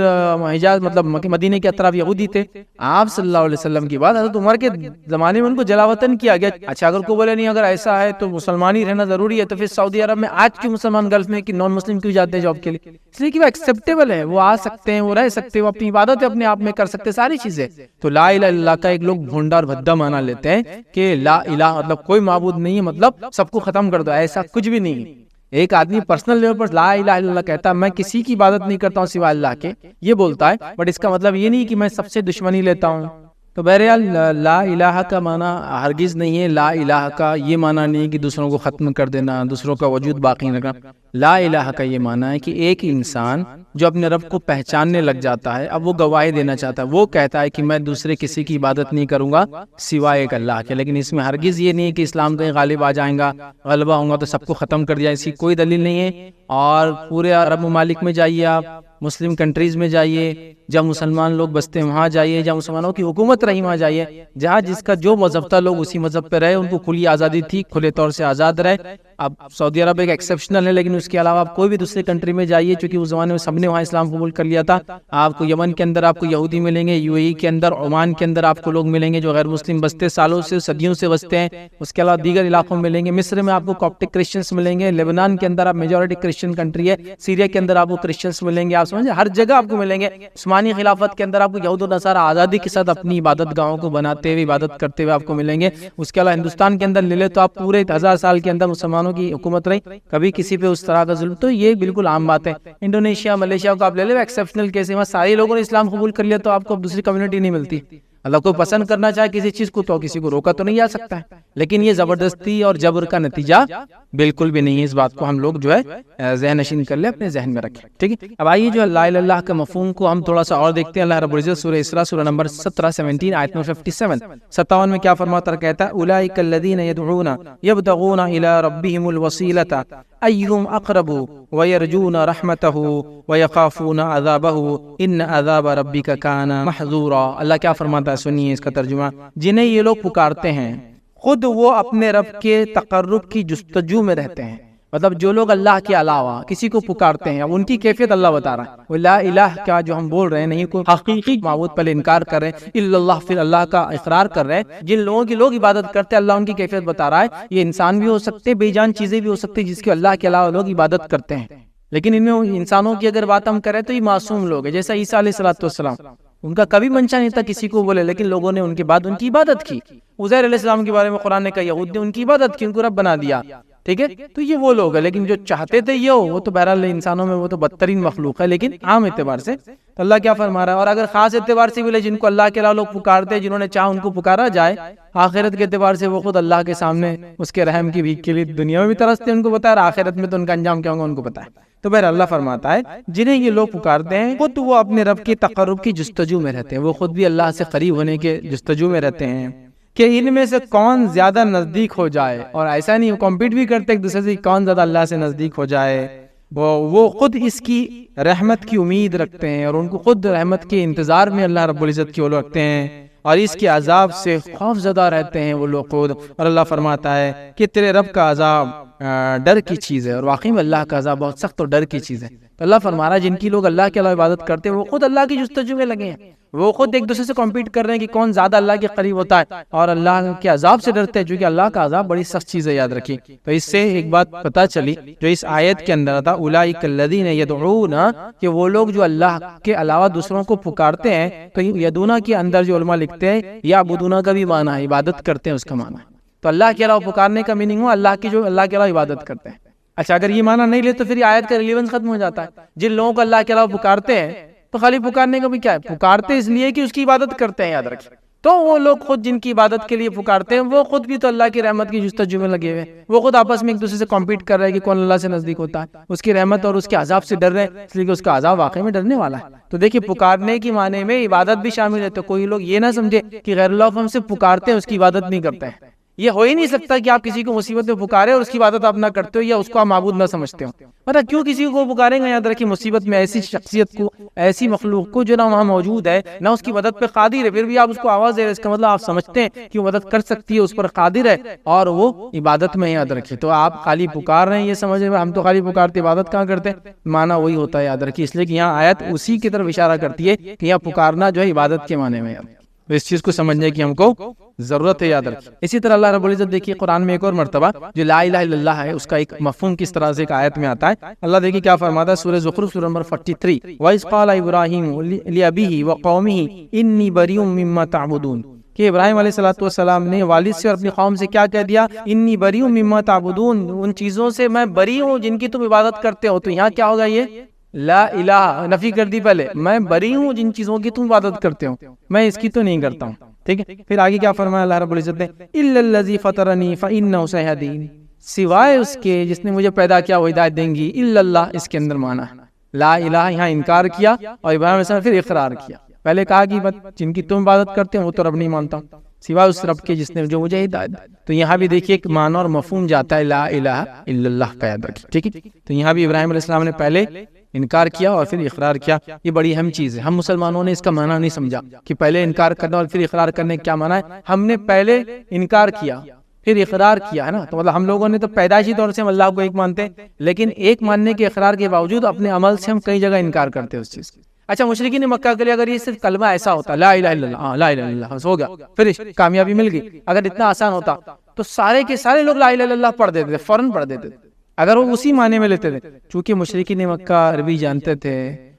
حجاز مطلب مدینے کے اطراف یہودی تھے۔ آپ صلی اللہ علیہ وسلم کی بات حضرت عمر کے زمانے میں ان کو جلا وطن کیا گیا۔ اچھا اگر کوئی بولے نہیں اگر ایسا ہے تو مسلمان ہی رہنا ضروری ہے، تو پھر سعودی عرب میں آج کیوں مسلمان گلف میں کہ نان مسلم کیوں جاتے ہیں جاب کے لیے؟ اس لیے کہ وہ ایکسیپٹیبل ہے، وہ آ سکتے ہیں، وہ رہ سکتے ہیں، وہ اپنی عبادت اپنے آپ میں کر سکتے ہیں، ساری چیزیں۔ تو لا الہ الا اللہ کا ایک لوگ بھونڈا اور بھدا معنی لیتے ہیں کہ لا الہ مطلب کوئی معبود نہیں ہے، مطلب سب کو ختم کر دو، ایسا کچھ بھی نہیں ہے۔ ایک آدمی پرسنل لیول پر لا الہ الا اللہ کہتا ہے میں کسی کی عبادت نہیں کرتا ہوں سوائے اللہ کے، یہ بولتا ہے، بٹ اس کا مطلب یہ نہیں کہ میں سب سے دشمنی لیتا ہوں۔ تو بہرحال لا الہ کا معنی ہرگز نہیں ہے، لا الہ کا یہ معنی نہیں کہ دوسروں کو ختم کر دینا، دوسروں کا وجود باقی رکھنا۔ لا الہ کا یہ معنی ہے کہ ایک انسان جو اپنے رب کو پہچاننے لگ جاتا ہے، اب وہ گواہی دینا چاہتا ہے، وہ کہتا ہے کہ میں دوسرے کسی کی عبادت نہیں کروں گا سوائے ایک اللہ کے، لیکن اس میں ہرگز یہ نہیں کہ اسلام کہیں غالب آ جائیں گا، غلبہ ہوگا تو سب کو ختم کر دیا، اس کی کوئی دلیل نہیں ہے۔ اور پورے عرب ممالک میں جائیے آپ، مسلم کنٹریز میں جائیے، جہاں مسلمان لوگ بستے ہیں وہاں جائیے، جہاں مسلمانوں کی حکومت رہی وہاں جائیے، جہاں جس کا جو مذہب تھا لوگ اسی مذہب پہ رہے، ان کو کھلی آزادی تھی، کھلے طور سے آزاد رہے۔ اب سعودی عرب ایک ایکسیپشنل ہے، لیکن اس کے علاوہ آپ کوئی بھی دوسرے کنٹری میں جائیے، چونکہ اس زمانے میں سب نے وہاں اسلام قبول کر لیا تھا، آپ کو یمن کے اندر آپ کو یہودی ملیں گے، UAE کے اندر، عمان کے اندر آپ کو لوگ ملیں گے جو غیر مسلم بستے سالوں سے صدیوں سے بستے ہیں، اس کے علاوہ دیگر علاقوں میں ملیں گے، مصر میں آپ کو کاپٹک کرسچنس ملیں گے، لیبنان کے اندر آپ میجورٹی کرسچن کنٹری ہے، سیریا کے اندر آپ کو کرسچنس ملیں گے، آپ سمجھے ہر جگہ آپ کو ملیں گے۔ عثمانی خلافت کے اندر آپ کو یہود و نصارہ آزادی کے ساتھ اپنی عبادت گاہوں کو بناتے ہوئے عبادت کرتے ہوئے آپ کو ملیں گے۔ اس کے علاوہ ہندوستان کے اندر لے لے تو آپ پورے 1000 سال کے اندر مسلمانوں کی حکومت رہی، کبھی کسی پہ اس طرح کا ظلم، تو یہ بالکل عام بات ہے۔ انڈونیشیا، ملیشیا کو آپ لے لے ایکسیپشنل کیس ہے، وہاں سارے لوگوں نے اسلام قبول کر لیا، تو آپ کو دوسری کمیونٹی نہیں ملتی، اللہ کو پسند کرنا چاہے کسی چیز کو تو کسی کو روکا تو نہیں جا سکتا ہے، لیکن یہ زبردستی اور جبر کا نتیجہ بالکل بھی نہیں ہے۔ اس بات کو ہم لوگ جو ہے ذہن نشین کر لیں، اپنے ذہن میں رکھیں، ٹھیک ہے۔ اب آئیے جو لا الہ الا اللہ کا مفہوم کو ہم تھوڑا سا اور دیکھتے ہیں۔ اللہ رب العزت سورہ اسراء سورہ نمبر 17 آیت نمبر 57 میں کیا فرماتا ہے؟ کہتا ہے اولئک الذین یدعون یبتغون الی ربہم الوسیلۃ ایہم اقرب ویرجون رحمتہ ویخافون عذابہ ان عذاب ربک کان محذورا۔ اللہ کیا فرماتا ہے؟ سنیے اس کا ترجمہ۔ جنہیں یہ لوگ پکارتے ہیں خود وہ اپنے رب کے تقرب کی جستجو میں رہتے ہیں، مطلب جو لوگ اللہ کے علاوہ کسی کو پکارتے ہیں، اب ان کی کیفیت اللہ بتا رہا ہے۔ وہ لا الہ کا جو ہم بول رہے ہیں، نہیں کوئی حقیقی معبود پہلے انکار کر رہے ہیں، الا اللہ پھر اللہ کا اقرار کر رہے ہیں۔ جن لوگوں کی لوگ عبادت کرتے ہیں اللہ ان کی کیفیت بتا رہا ہے، یہ انسان بھی ہو سکتے، بے جان چیزیں بھی ہو سکتی جس کی اللہ کے علاوہ لوگ عبادت کرتے ہیں، لیکن ان میں انسانوں کی اگر بات ہم کریں تو یہ معصوم لوگ ہیں، جیسا عیسیٰ علیہ السلام، ان کا کبھی منشا نہیں تھا کسی کو بولے، لیکن لوگوں نے ان کے بعد ان کی عبادت کی۔ عزیر علیہ السلام کے بارے میں قرآن نے کہا یہود نے ان کی عبادت کی، ان کو رب بنا دیا، ٹھیک ہے۔ تو یہ وہ لوگ ہیں، لیکن جو چاہتے تھے یہ وہ تو بہرحال انسانوں میں وہ تو بدترین مخلوق ہے، لیکن عام اعتبار سے تو اللہ کیا فرما رہا ہے۔ اور اگر خاص اعتبار سے بھی جن کو اللہ کے علاوہ لوگ پکارتے ہیں، جنہوں نے چاہا ان کو پکارا جائے، آخرت کے اعتبار سے وہ خود اللہ کے سامنے اس کے رحم کی بھیک کے لیے دنیا میں بھی ترستے ہیں، ان کو پتا ہے، اور آخرت میں تو ان کا انجام کیا ہوگا ان کو پتا ہے۔ تو بہرحال اللہ فرماتا ہے جنہیں یہ لوگ پکارتے ہیں خود وہ اپنے رب کے تقرب کی جستجو میں رہتے ہیں، وہ خود بھی اللہ سے قریب ہونے کے جستجو میں رہتے ہیں کہ ان میں سے کون زیادہ نزدیک ہو جائے، اور ایسا نہیں کمپیٹ بھی کرتے ایک دوسرے سے کون زیادہ اللہ سے نزدیک ہو جائے۔ وہ خود اس کی رحمت کی امید رکھتے ہیں، اور ان کو خود رحمت کے انتظار میں اللہ رب العزت کی وہ رکھتے ہیں، اور اس کے عذاب سے خوف زدہ رہتے ہیں وہ لوگ خود۔ اور اللہ فرماتا ہے کہ تیرے رب کا عذاب ڈر کی چیز ہے، اور واقعی میں اللہ کا عذاب بہت سخت اور ڈر کی چیز ہے۔ تو اللہ فرما رہا ہے جن کی لوگ اللہ کے علاوہ عبادت کرتے ہیں وہ خود اللہ کی جستجو میں لگے ہیں، وہ خود ایک دوسرے سے کمپیٹ کر رہے ہیں کہ کون زیادہ اللہ کے قریب ہوتا ہے، اور اللہ کے عذاب سے ڈرتے ہیں، چونکہ اللہ کا عذاب بڑی سخت چیز ہے، یاد رکھیے۔ تو اس سے ایک بات پتہ چلی جو اس آیت کے اندر تھا، اولئک الذین یدعون، کہ وہ لوگ جو اللہ کے علاوہ دوسروں کو پکارتے ہیں، تو یدونا کے اندر جو علماء لکھتے ہیں یعبدون کا بھی معنی ہے، عبادت کرتے ہیں اس کا معنی ہے۔ تو اللہ کے علاوہ پکارنے کا میننگ ہوا اللہ کی جو اللہ کے علاوہ عبادت کرتے ہیں۔ اچھا اگر یہ معنی نہیں لے تو پھر یہ آیت کا ریلیونس ختم ہو جاتا ہے۔ جن لوگوں کو اللہ کے علاوہ پکارتے ہیں تو خالی پکارنے کا بھی کیا ہے، پکارتے اس لیے کہ اس کی عبادت کرتے ہیں، یاد رکھیں۔ تو وہ لوگ خود جن کی عبادت کے لیے پکارتے ہیں وہ خود بھی تو اللہ کی رحمت کی جستجو میں لگے ہوئے، وہ خود آپس میں ایک دوسرے سے کمپیٹ کر رہے ہیں کہ کون اللہ سے نزدیک ہوتا ہے، اس کی رحمت اور اس کے عذاب سے ڈر رہے ہیں، اس لیے کہ اس کا عذاب واقعی میں ڈرنے والا ہے۔ تو دیکھیے پکارنے کی معنی میں عبادت بھی شامل ہے، تو کوئی لوگ یہ نہ سمجھے کہ غیر اللہ کو ہم سے پکارتے ہیں اس کی عبادت نہیں کرتے ہیں۔ یہ ہو ہی نہیں سکتا کہ آپ کسی کو مصیبت میں پکارے اور اس کی عبادت آپ نہ کرتے ہو یا اس کو آپ معبود نہ سمجھتے ہو۔ مطلب کیوں کسی کو پکاریں گے؟ یاد رکھیے مصیبت میں ایسی شخصیت کو، ایسی مخلوق کو جو نہ وہاں موجود ہے نہ اس کی مدد پہ قادر ہے، پھر بھی آپ اس کو آواز دے رہے، اس کا مطلب آپ سمجھتے ہیں کہ وہ مدد کر سکتی ہے، اس پر قادر ہے اور وہ عبادت میں، یاد رکھیے۔ تو آپ خالی پکار رہے ہیں یہ سمجھ رہے ہیں ہم تو خالی پکارتے عبادت کہاں کرتے ہیں، معنی وہی ہوتا ہے، یاد رکھیے۔ اس لیے کہ یہاں آیت اسی کی طرف اشارہ کرتی ہے کہ یہاں پکارنا جو ہے عبادت کے معنی میں ہے، تو اس چیز کو سمجھنے کی ہم کو ضرورت ہے، یاد رکھیں۔ اسی طرح اللہ رب العزت دیکھیے قرآن میں ایک اور مرتبہ جو لا الہ الا اللہ ہے اس کا ایک مفہوم کس طرح سے ایک آیت میں آتا ہے۔ اللہ دیکھیے کیا فرماتا ہے سورہ زخرف سورہ نمبر 43، وَإِذْ قَالَ إِبْرَاهِيمُ لِأَبِيهِ وَقَوْمِهِ إِنِّي بَرِيءٌ مِّمَّا تَعْبُدُونَ، کہ ابراہیم علیہ السلام نے والد سے اور اپنی قوم سے کیا کہہ دیا، انی بریء مما تعبدون، ان چیزوں سے میں بری ہوں جن کی تم عبادت کرتے ہو۔ تو یہاں کیا ہوگا، یہ لا الہ نفی کر دی، پہلے میں بری ہوں جن چیزوں کی تم عبادت کرتے ہو، میں اس کی تو نہیں کرتا ہوں، ٹھیک ہے۔ پھر آگے کیا فرمایا اللہ رب العزت نے، الا الذی فطرنی فانہ سیہدین، سوائے اس کے جس نے مجھے پیدا کیا وہ ہدایت دیں گی، الا اللہ اس کے اندر مانا ہے لا الہ، یہاں انکار کیا اور ابراہیم علیہ السلام پھر اقرار کیا۔ پہلے کہا کہ جن کی تم عبادت کرتے ہو وہ تو رب نہیں مانتا ہوں، سوائے اس رب کے جس نے جو مجھے ہدایت دی۔ تو یہاں بھی دیکھیے ایک معنی اور مفہوم جاتا ہے لا الہ الا اللہ کا، یاد رکھیے، ٹھیک ہے۔ تو یہاں بھی ابراہیم علیہ السلام نے پہلے انکار کیا اور پھر اقرار کیا، یہ بڑی اہم چیز ہے۔ ہم مسلمانوں نے اس کا معنی نہیں سمجھا کہ پہلے انکار کرنا اور پھر اقرار کرنے کیا معنی ہے۔ ہم نے پہلے انکار کیا پھر اقرار کیا ہے نا، تو مطلب ہم لوگوں نے تو پیدائشی طور سے ہم اللہ کو ایک مانتے ہیں، لیکن ایک ماننے کے اقرار کے باوجود اپنے عمل سے ہم کئی جگہ انکار کرتے ہیں اس چیز۔ اچھا مشرکین مکہ کے لیے اگر یہ صرف کلمہ ایسا ہوتا لا الہ الا اللہ، لا الہ الا اللہ ہو گیا، پھر کامیابی مل گئی، اگر اتنا آسان ہوتا تو سارے کے سارے لوگ لا الہ الا اللہ پڑھ دیتے تھے، فوراً پڑھ دیتے تھے اگر وہ اسی معنی میں لیتے تھے۔ چونکہ مشرکین مکہ عربی جانتے تھے،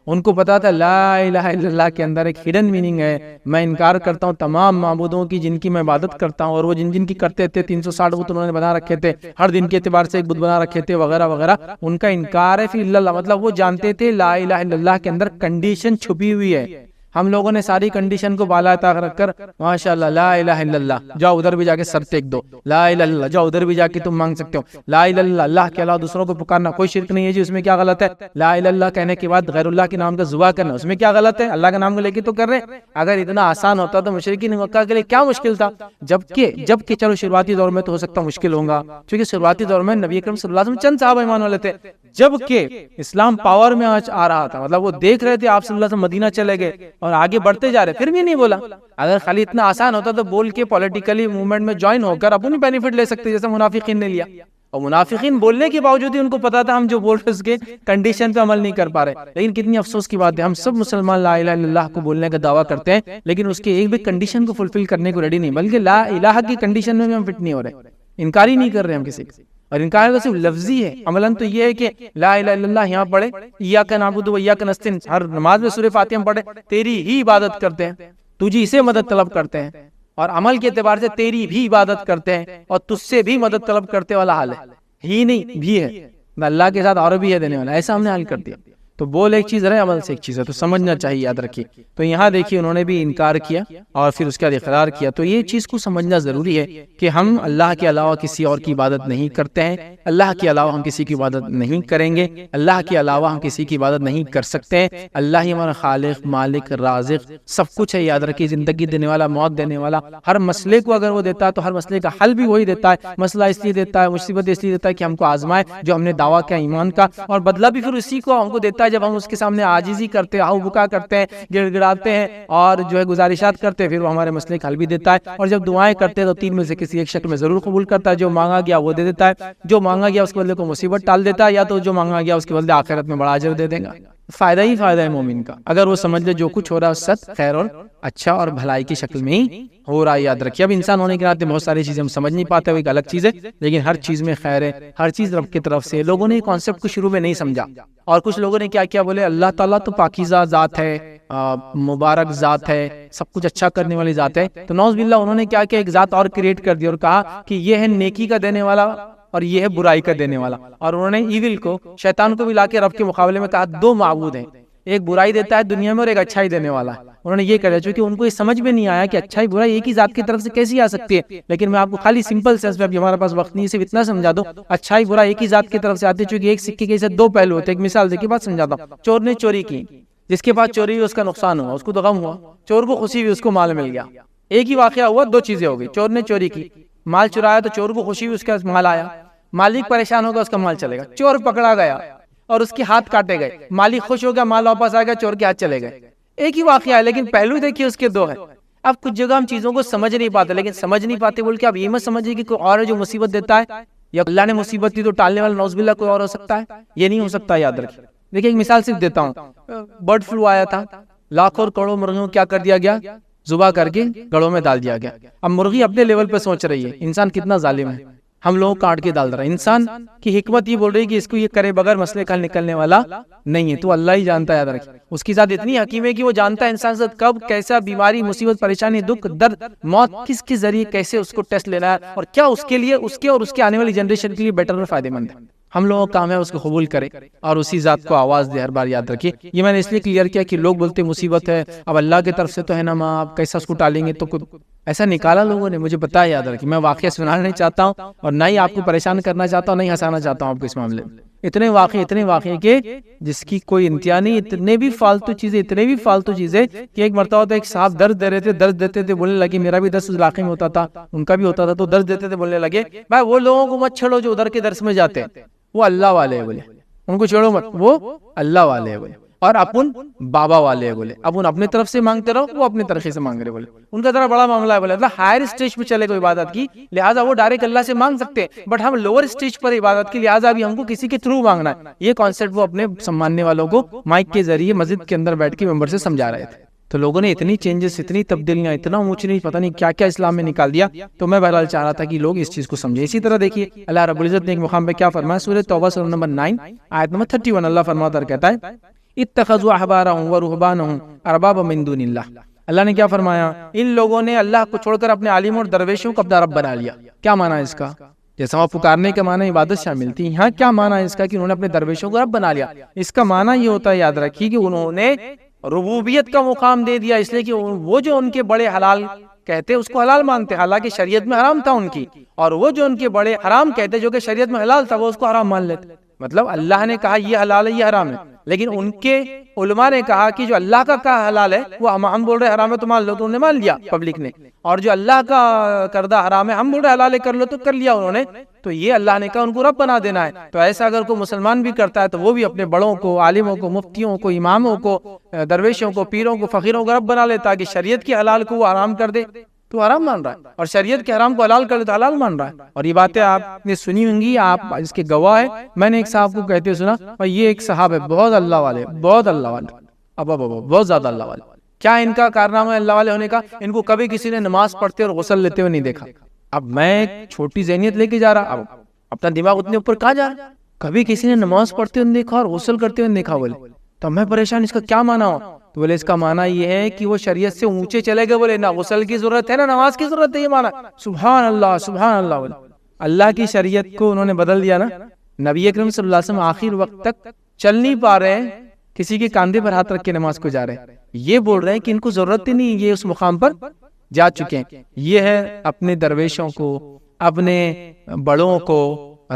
ان کو پتا تھا لا الہ الا اللہ کے اندر ایک ہڈن میننگ ہے، میں انکار کرتا ہوں تمام معبودوں کی جن کی میں عبادت کرتا ہوں، اور وہ جن جن کی کرتے تھے 360 بت انہوں نے بنا رکھے تھے، ہر دن کے اعتبار سے ایک بت بنا رکھے تھے وغیرہ وغیرہ، ان کا انکار ہے۔ پھر الا اللہ مطلب وہ جانتے تھے لا الہ الا اللہ کے اندر کنڈیشن چھپی ہوئی ہے، ہم لوگوں نے ساری کنڈیشن کو بالا طاق رکھ کر ماشاءاللہ لا الہ الا اللہ، جاؤ ادھر بھی جا کے سر ٹیک دو، لا الہ الا اللہ، جاؤ ادھر بھی جا کے تم مانگ سکتے ہو، لا الہ الا اللہ، اللہ کے علاوہ دوسروں کو پکارنا کوئی شرک نہیں ہے جی، اس میں کیا غلط ہے؟ لا الہ الا اللہ کہنے کے بعد غیر اللہ کے نام کا ذبح کرنا، اس میں کیا غلط ہے؟ اللہ کا نام کو لے کے تو کر رہے ہیں۔ اگر اتنا آسان ہوتا تو مشرکین مکہ کے لیے کیا مشکل تھا؟ جبکہ چلو شروعاتی دور میں تو ہو سکتا مشکل ہوگا، کیونکہ شروعاتی دور میں نبی اکرم صلی اللہ علیہ وسلم چند صحابہ ایمان والے تھے، جبکہ اسلام پاور میں آ رہا تھا، مطلب وہ دیکھ رہے تھے آپ صلی اللہ علیہ وسلم مدینہ چلے گئے اور آگے بڑھتے جا رہے، پھر بھی نہیں بولا۔ اگر خالی اتنا آسان ہوتا تو بول کے پولیٹیکلی موومنٹ میں جوائن ہو کر اپنی بینیفٹ لے سکتے، جیسے منافقین نے لیا، اور منافقین بولنے کے باوجود ہی ان کو پتا تھا ہم جو بول رہے اس کے کنڈیشن پہ عمل نہیں کر پا رہے۔ لیکن کتنی افسوس کی بات ہے، ہم سب مسلمان لا الہ الا اللہ کو بولنے کا دعویٰ کرتے ہیں، لیکن اس کے ایک بھی کنڈیشن کو فلفل کرنے کو ریڈی نہیں، بلکہ لا الہ کی کنڈیشن میں بھی ہم فٹ نہیں ہو رہے، انکار ہی نہیں کر رہے ہم کسی کا، اور انکار تو صرف لفظی ہے، عملاً تو یہ ہے کہ لا الہ الا اللہ یہاں پڑھے، ایاک نعبد و ایاک نستعین، ہر نماز میں سورہ فاتحہ پڑھے، تیری ہی عبادت کرتے ہیں، تجھی سے مدد طلب کرتے ہیں، اور عمل کے اعتبار سے تیری بھی عبادت کرتے ہیں اور تجھ سے بھی مدد طلب کرتے والا حال ہے، ہی نہیں بھی ہے، اللہ کے ساتھ اور بھی ہے دینے والا، ایسا ہم نے حل کر دیا۔ تو بول ایک چیز ہے، عمل سے ایک چیز ہے، تو سمجھنا چاہیے، یاد رکھیے۔ تو یہاں دیکھیے انہوں نے بھی انکار کیا اور پھر اس کا اقرار کیا، تو یہ چیز کو سمجھنا ضروری ہے کہ ہم اللہ کے علاوہ کسی اور کی عبادت نہیں کرتے ہیں، اللہ کے علاوہ ہم کسی کی عبادت نہیں کریں گے، اللہ کے علاوہ ہم کسی کی عبادت نہیں کر سکتے ہیں۔ اللہ ہی ہمارا خالق، مالک، رازق سب کچھ ہے، یاد رکھیے، زندگی دینے والا، موت دینے والا، ہر مسئلے کو اگر وہ دیتا ہے تو ہر مسئلے کا حل بھی وہی دیتا ہے، مسئلہ اس لیے دیتا ہے، مصیبت اس لیے دیتا ہے کہ ہم کو آزمائے جو ہم نے دعویٰ کیا ایمان کا، اور بدلہ بھی پھر اسی کو ہم کو دیتا ہے جب ہم اس کے سامنے عاجزی کرتے ہیں، آہو بکا کرتے ہیں، گڑ گڑاتے ہیں اور جو ہے گزارشات کرتے ہیں، پھر وہ ہمارے مسئلے کا حل بھی دیتا ہے، اور جب دعائیں کرتے ہیں تو تین میں سے کسی ایک شکل میں ضرور قبول کرتا ہے، جو مانگا گیا وہ دے دیتا ہے، جو مانگا گیا اس کے بدلے کو مصیبت ٹال دیتا ہے، یا تو جو مانگا گیا اس کے بدلے آخرت میں بڑا اجر دے دے گا۔ فائدہ ہی فائدہ ہے مومن کا، اگر وہ سمجھ لے جو کچھ ہو رہا ہے ست، خیر اور اچھا اور بھلائی کی شکل میں ہی ہو رہا ہے۔ یاد رکھیے، اب انسان ہونے کے ناطے بہت ساری چیزیں ہم سمجھ نہیں پاتے، وہ ایک الگ چیز ہے، لیکن ہر چیز میں خیر ہے، ہر چیز رب کی طرف سے۔ لوگوں نے کانسیپٹ کو شروع میں نہیں سمجھا، اور کچھ لوگوں نے کیا کیا، بولے اللہ تعالیٰ تو پاکیزہ ذات ہے، مبارک ذات ہے، سب کچھ اچھا کرنے والی ذات ہے، تو نعوذ باللہ انہوں نے کیا کیا، ایک ذات اور کریٹ کر دی اور کہا کہ یہ ہے نیکی کا دینے والا اور یہ ہے برائی کا دینے والا، اور انہوں نے ایول کو، شیطان کو بھی لا کے رب کے مقابلے میں کہا دو معبود ہیں، ایک برائی دیتا ہے دنیا میں اور ایک اچھائی دینے والا ہے۔ انہوں نے یہ کہا چونکہ ان کو یہ سمجھ میں نہیں آیا کہ اچھائی برائی ایک ہی ذات کی طرف سے کیسی آ سکتی ہے، لیکن میں آپ کو خالی سمپل سینس میں، اب ہمارے پاس وقت نہیں، صرف اتنا سمجھا دو، اچھائی برائی ایک ہی ذات کی طرف سے آتی ہے، چونکہ ایک سکے کے دو پہلو ہوتے ہیں۔ ایک مثال دیکھیے، بات سمجھاتا ہوں، چور نے چوری کی، جس کے پاس چوری ہوئی اس کا نقصان ہوا، اس کو تو غم ہوا، چور کو خوشی ہوئی، اس کو مال مل گیا۔ ایک ہی واقعہ ہوا، دو چیزیں ہو گئی، چور نے چوری کی، مال چرایا تو چور کو خوشی ہوئی، اس کا مال آیا، مالک پریشان ہوگا اس کا مال چلے گا، چور پکڑا گیا اور اس کے ہاتھ کاٹے گئے، مالک خوش ہو گیا، مال واپس آ گیا، چور کے ہاتھ چلے گئے۔ ایک ہی واقعہ ہے لیکن پہلو دیکھیے اس کے دو ہیں۔ اب کچھ جگہ ہم چیزوں کو سمجھ نہیں پاتے، لیکن سمجھ نہیں پاتے بول کے اب یہ مت سمجھیے کہ کوئی اور ہے جو مصیبت دیتا ہے، یا اللہ نے مصیبت دی تو ٹالنے والا نعوذ باللہ کوئی اور ہو سکتا ہے، یہ نہیں ہو سکتا، یاد رکھیں۔ دیکھیں ایک مثال صرف دیتا ہوں، برڈ فلو آیا تھا، لاکھوں اور کروڑوں مرغیوں کیا کر دیا گیا، ذبح کر کے گڑھوں میں ڈال دیا گیا۔ اب مرغی اپنے لیول پہ سوچ رہی ہے انسان کتنا ظالم ہے، ہم لوگوں کاٹ کے ڈال رہا ہے، انسان کی حکمت یہ بول رہی ہے کہ اس کو یہ کرے بغیر مسئلے کا حل نکلنے والا نہیں ہے، تو اللہ ہی جانتا ہے، یاد رکھیں۔ اس کی ذات اتنی حکیم ہے کہ وہ جانتا ہے انسان سے کب کیسا بیماری، مصیبت، پریشانی، دکھ، درد، موت کس کے ذریعے کیسے اس کو ٹیسٹ لینا ہے، اور کیا اس کے لیے، اس کے اور اس کے آنے والی جنریشن کے لیے بیٹر اور فائدہ مند ہے۔ ہم لوگوں کا کام ہے اس کو قبول کرے اور اسی ذات کو آواز دے ہر بار، یاد رکھیے۔ یہ میں نے اس لیے کلیئر کیا کہ لوگ بولتے مصیبت ہے، اب اللہ کی طرف سے تو ہے نا ماں، آپ کیسا اس کو ٹالیں گے، تو ایسا نکالا لوگوں نے، مجھے پتا ہے، یاد رکھیے۔ میں واقعہ سنانا نہیں چاہتا ہوں اور نہ ہی آپ کو پریشان کرنا چاہتا ہوں، نہیں ہنسانا چاہتا ہوں آپ کو اس معاملے میں۔ اتنے واقعے کہ جس کی کوئی انتہا نہیں، اتنے بھی فالتو چیزیں کہ ایک مرتبہ تو ایک صاحب درد دے رہے تھے، درد دیتے تھے، بولنے لگے میرا بھی درد اس علاقے میں ہوتا تھا، ان کا بھی ہوتا تھا، تو درد دیتے تھے، بولنے لگے بھائی وہ لوگوں کو مت چھڑو جو ادھر کے درس میں جاتے ہیں، وہ اللہ والے ہیں، بولے ان کو چھوڑو مت، وہ اللہ والے ہیں، بولے، اور اپن بابا والے ہیں، بولے اپن اپنے طرف سے مانگتے رہو، وہ اپنے طریقے سے مانگ رہے، بولے ان کا ذرا بڑا معاملہ ہے، بولے اللہ ہائر اسٹیج پہ چلے گا عبادت کی، لہٰذا وہ ڈائریکٹ اللہ سے مانگ سکتے ہیں، بٹ ہم لوور اسٹیج پر عبادت کی، لہٰذا بھی ہم کو کسی کے تھرو مانگنا ہے۔ یہ کانسیپٹ وہ اپنے سماننے والوں کو مائک کے ذریعے مسجد کے اندر بیٹھ کے ممبر سے سمجھا رہے تھے۔ تو لوگوں نے اتنی چینجز، اتنی تبدیلیاں، اتنا اونچ نیچ، پتہ نہیں کیا کیا اسلام میں نکال دیا، تو میں بہرحال چاہ رہا تھا کہ لوگ اس چیز کو سمجھیں۔ اسی طرح دیکھیے اللہ رب العزت نے ایک مقام پہ کیا فرمایا، سورہ توبہ سورہ نمبر 9 آیت نمبر 31، اللہ فرماتا کہتا ہے اتخذوا احبارهم ورهبانهم اربابا من دون اللہ۔ اللہ نے کیا فرمایا، ان لوگوں نے اللہ کو چھوڑ کر اپنے عالم اور درویشوں کو اپنا رب بنا لیا۔ کیا معنی ہے اس کا؟ جیسا وہ پکارنے کا معنی عبادت شامل تھی، یہاں کیا معنی ہے اس کا کہ انہوں نے اپنے درویشوں کو رب بنا لیا؟ اس کا معنی یہ ہوتا ہے، یاد رکھیے، کہ انہوں نے ربوبیت کا مقام دے دیا، اس لیے کہ وہ جو ان کے بڑے حلال کہتے اس کو حلال مانتے، حالانکہ شریعت میں حرام تھا ان کی، اور وہ جو ان کے بڑے حرام کہتے جو کہ شریعت میں حلال تھا وہ اس کو حرام مان لیتے۔ مطلب اللہ نے کہا یہ حلال ہے یہ حرام ہے، لیکن ان کے علماء نے کہا کہ جو اللہ کا کہا حلال ہے وہ ہم بول رہے حرام ہے تو مان لو، تو انہوں نے مان لیا پبلک نے، اور جو اللہ کا کردہ حرام ہے ہم بول رہے حلال ہے کر لو تو کر لیا انہوں نے۔ تو یہ اللہ نے کہا ان کو رب بنا دینا ہے۔ تو ایسا اگر کوئی مسلمان بھی کرتا ہے تو وہ بھی اپنے بڑوں کو، عالموں کو، مفتیوں کو، اماموں کو، درویشوں کو، پیروں کو، فقیروں کو رب بنا لیتا ہے کہ شریعت کی حلال کو وہ حرام کر دے تو حرام مان رہا ہے، اور شریعت کے حرام کو حلال کر دے تو حلال مان رہا ہے۔ اور یہ باتیں آپ نے سنی ہوں گی، آپ اس کے گواہ ہیں۔ میں نے ایک صاحب کو کہتے سنا، اور یہ ایک صاحب ہے بہت اللہ والے، بہت اللہ والے، بہت زیادہ اللہ والے۔ کیا ان کا کارنامہ ہے اللہ والے ہونے کا؟ ان کو کبھی کسی نے نماز پڑھتے اور غسل لیتے ہوئے نہیں دیکھا۔ اب میں ایک چھوٹی ذہنیت لے کے جا رہا، اب اپنا دماغ اتنے اوپر کہاں جا رہا؟ کبھی کسی نے نماز پڑھتے ہوئے دیکھا اور غسل کرتے ہوئے دیکھا بولے، تو میں پریشان، اس کا کیا معنی ہو؟ تو بولے اس کا معنی یہ ہے کہ وہ شریعت سے اونچے چلے گئے، بولے نہ غسل کی ضرورت ہے نہ نماز کی ضرورت ہے، یہ معنی۔ سبحان اللہ سبحان اللہ، بولے اللہ کی شریعت کو انہوں نے بدل دیا نا۔ نبی اکرم صلی اللہ علیہ وسلم آخر وقت تک چل نہیں پا رہے ہیں، کسی کے کاندھے پر ہاتھ رکھ کے نماز کو جا رہے ہیں، یہ بول رہے ہیں کہ ان کو ضرورت ہی نہیں، یہ اس مقام پر جا چکے ہیں۔ یہ ہے اپنے درویشوں کو، اپنے بڑوں کو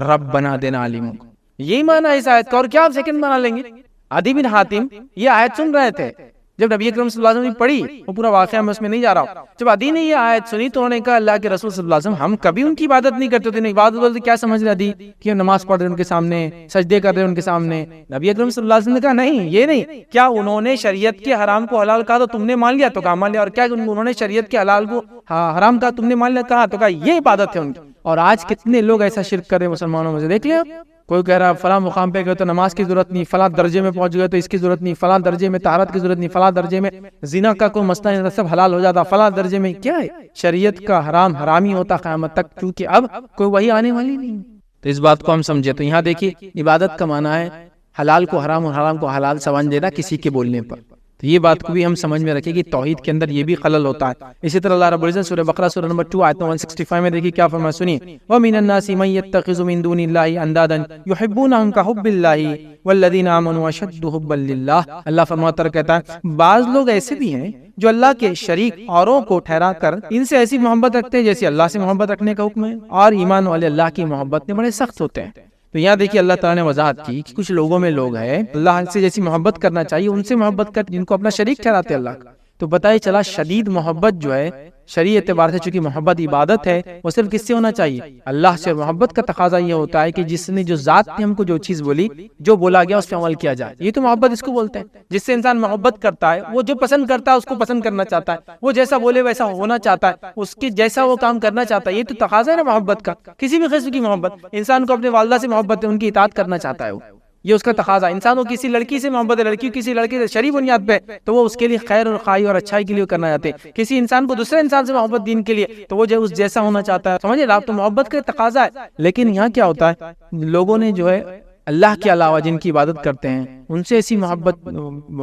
رب بنا دینا، عالموں کو، یہی معنی ہے اس آیت کا۔ اور کیا آپ سیکنڈ معنی لیں گے؟ عدی بن حاتم یہ آیت سن رہے تھے جب نبی اکرم صلی اللہ علیہ وسلم نے پڑھی، وہ پورا واقعہ میں اس میں نہیں جا رہا ہوں۔ جب عدی نے یہ آیت سنی تو انہوں نے کہا اللہ کے رسول صلی اللہ علیہ وسلم ہم کبھی ان کی عبادت نہیں کرتے تھے، عبادت بولتے کیا سمجھ رہے عدی کہ ہم نماز پڑھ رہے ان کے سامنے، سجدے کر رہے ان کے سامنے؟ نبی اکرم صلی اللہ علیہ وسلم نے کہا نہیں یہ نہیں، کیا انہوں نے شریعت کے حرام کو حلال کہا تو تم نے مان لیا؟ تو کہا مان لیا۔ اور کیا انہوں نے شریعت کے حلال کو حرام کہا تم نے مان لیا؟ کہا۔ تو کہا یہ عبادت ہے ان کی۔ اور آج کتنے لوگ ایسا شرک کر رہے ہیں مسلمانوں میں سے، دیکھ لیں۔ کوئی کہہ رہا فلاں مقام پہ گئے تو نماز کی ضرورت نہیں، فلاں درجے میں پہنچ گئے تو اس کی ضرورت نہیں، فلاں درجے میں طہارت کی ضرورت نہیں، فلاں درجے میں زنا کا کوئی مسئلہ نہیں، سب حلال ہو جاتا، فلاں درجے میں کیا ہے؟ شریعت کا حرام حرامی ہوتا قیامت تک، کیونکہ اب کوئی وہی آنے والی نہیں۔ تو اس بات کو ہم سمجھے۔ تو یہاں دیکھیے عبادت کا معنی ہے حلال کو حرام اور حرام کو حلال سمجھ دینا کسی کے بولنے پر۔ تو یہ بات کو بھی ہم سمجھ میں رکھیں کہ توحید کے اندر یہ بھی خلل ہوتا ہے۔ اسی طرح اللہ رب العزت سورہ بقرہ سورہ نمبر 2 آیت 165 میں دیکھیے کیا فرمایا، سنیے، وَمِنَ النَّاسِ مَن يَتَّخِذُ مِن دُونِ اللَّهِ أَندَادًا يُحِبُّونَهُمْ كَحُبِّ اللَّهِ وَالَّذِينَ آمَنُوا أَشَدُّ حُبًّا لِلَّهِ۔ اللہ فرماتا ہے، کہتا ہے بعض لوگ ایسے بھی ہیں جو اللہ کے شریک اوروں کو ٹھہرا کر ان سے ایسی محبت رکھتے ہیں جیسے اللہ سے محبت رکھنے کا حکم ہے، اور ایمان والے اللہ کی محبت میں بڑے سخت ہوتے ہیں۔ تو یہاں دیکھیے اللہ تعالیٰ نے وضاحت کی کہ کچھ لوگوں میں لوگ ہیں اللہ سے جیسی محبت کرنا چاہیے ان سے محبت کر، جن کو اپنا شریک ٹھہراتے اللہ کا۔ تو پتہ ہی چلا شدید محبت جو ہے شرعی اعتبار سے، چونکہ محبت عبادت ہے، وہ صرف کس سے ہونا چاہیے؟ اللہ سے۔ محبت کا تقاضا یہ ہوتا ہے کہ جس نے جو ذات نے ہم کو جو چیز بولی، جو بولا گیا اس پہ عمل کیا جائے، یہ تو محبت اس کو بولتے ہیں۔ جس سے انسان محبت کرتا ہے وہ جو پسند کرتا ہے اس کو پسند کرنا چاہتا ہے، وہ جیسا بولے ویسا ہونا چاہتا ہے، اس کے جیسا وہ کام کرنا چاہتا ہے، یہ تو تقاضا ہے نا محبت کا۔ کسی بھی قسم کی محبت، انسان کو اپنے والدہ سے محبت ہے، ان کی اطاعت کرنا چاہتا ہے وہ، یہ اس کا تقاضا۔ انسان کو کسی لڑکی سے محبت ہے، لڑکی کسی لڑکے سے شرعی بنیاد پہ، تو وہ اس کے لیے خیر اور خواہی اور اچھائی کے لیے کرنا چاہتے ہیں۔ کسی انسان کو دوسرے انسان سے محبت دین کے لیے، تو وہ جو اس جیسا ہونا چاہتا ہے، سمجھے آپ، تو محبت کا تقاضا ہے۔ لیکن یہاں کیا ہوتا ہے، لوگوں نے جو ہے اللہ کے علاوہ جن کی عبادت کرتے ہیں ان سے ایسی محبت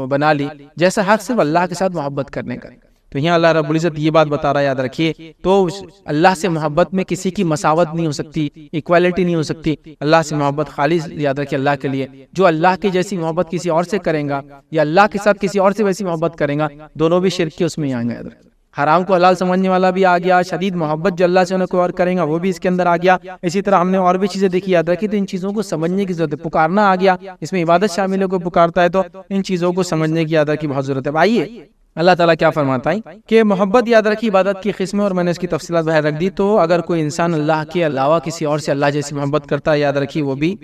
بنا لی جیسا حق صرف اللہ کے ساتھ محبت کرنے کا۔ تو یہاں اللہ رب العزت یہ بات بتا رہا ہے، یاد رکھیے۔ تو اللہ سے محبت میں کسی کی مساوت نہیں ہو سکتی، ایکوالٹی نہیں ہو سکتی۔ اللہ سے محبت خالص یاد رکھیے اللہ کے لیے۔ جو اللہ کی جیسی محبت کسی اور سے کریں گا یا اللہ کے ساتھ کسی اور سے ویسی محبت کریں گا، دونوں بھی شرک کے اس میں آئیں گے۔ حرام کو حلال سمجھنے والا بھی آ گیا، شدید محبت جو اللہ سے انہیں کوئی اور کریں گا وہ بھی اس کے اندر آ گیا۔ اسی طرح ہم نے اور بھی چیزیں دیکھی، یاد رکھی۔ تو ان چیزوں کو سمجھنے کی ضرورت ہے۔ پکارنا آ گیا، اس میں عبادت شامل ہے، کوئی پکارتا ہے تو ان چیزوں کو سمجھنے کی یاد رکھی بہت ضرورت ہے۔ آئیے اللہ تعالیٰ کیا فرماتا ہے کہ محبت یاد رکھی عبادت کی قسمیں، اور میں نے اس کی تفصیلات باہر رکھ دی۔ تو اگر کوئی انسان اللہ کے علاوہ کسی اور سے اللہ جیسی محبت کرتا ہے، یاد رکھی وہ بھی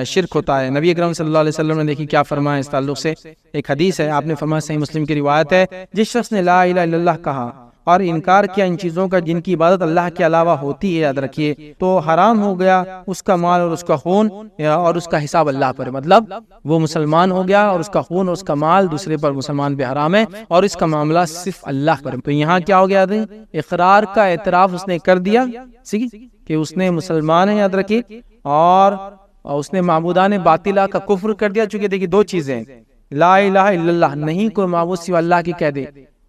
شرک ہوتا ہے۔ نبی اکرم صلی اللہ علیہ وسلم نے دیکھی کیا فرمایا اس تعلق سے، ایک حدیث ہے، آپ نے فرمایا، صحیح مسلم کی روایت ہے، جس شخص نے لا الہ الا اللہ کہا اور انکار کیا ان چیزوں کا جن کی عبادت اللہ کے علاوہ ہوتی ہے، یاد رکھیے، تو حرام ہو گیا اس کا مال اور اس کا خون اور اس کا حساب اللہ پر۔ مطلب وہ مسلمان ہو گیا اور اس کا خون اور اس کا مال دوسرے پر مسلمان پہ حرام ہے، اور اس کا معاملہ صرف اللہ پر۔ تو یہاں کیا ہو گیا، اقرار کا اعتراف اس نے کر دیا کہ اس نے مسلمان ہے، یاد رکھیے، اور اس نے معبودان باطلہ کا کفر کر دیا۔ چونکہ دیکھیے دو چیزیں، لا الہ الا اللہ، نہیں کوئی معبود سوى اللہ کی کہہ دے،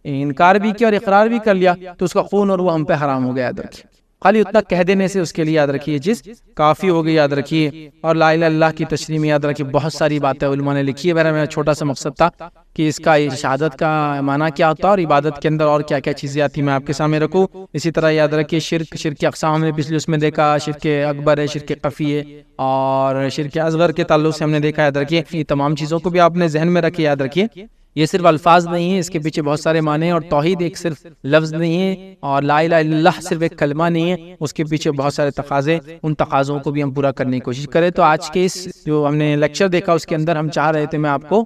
انکار بھی کیا اور اقرار بھی کر لیا، تو اس کا خون اور وہ ہم پہ حرام ہو گیا۔ یاد رکھیے خالی اتنا کہہ دینے سے اس کے لیے یاد رکھیے جس کافی ہوگی، یاد رکھیے. اور لا الہ الا اللہ کی تشریح میں یاد رکھیے بہت ساری باتیں علماء نے لکھی ہے. میرا چھوٹا سا مقصد تھا کہ اس کا شہادت کا معنی کیا ہوتا ہے اور عبادت کے اندر اور کیا کیا چیزیں آتی میں آپ کے سامنے رکھوں. اسی طرح یاد رکھیے شرک کی اقسام ہم نے پچھلے اس میں دیکھا، شرک اکبر ہے، شرک خفی ہے، اور شرک اصغر کے تعلق سے ہم نے دیکھا. یاد رکھیے یہ تمام چیزوں کو بھی آپ نے ذہن میں رکھے. یاد رکھیے یہ صرف الفاظ نہیں ہیں، اس کے پیچھے بہت سارے معنی ہیں. اور توحید ایک صرف لفظ نہیں ہے، اور لا الہ الا اللہ صرف ایک کلمہ نہیں ہے، اس کے پیچھے بہت سارے تقاضے. ان تقاضوں کو بھی ہم پورا کرنے کی کوشش کریں. تو آج کے اس جو ہم نے لیکچر دیکھا اس کے اندر ہم چاہ رہے تھے میں آپ کو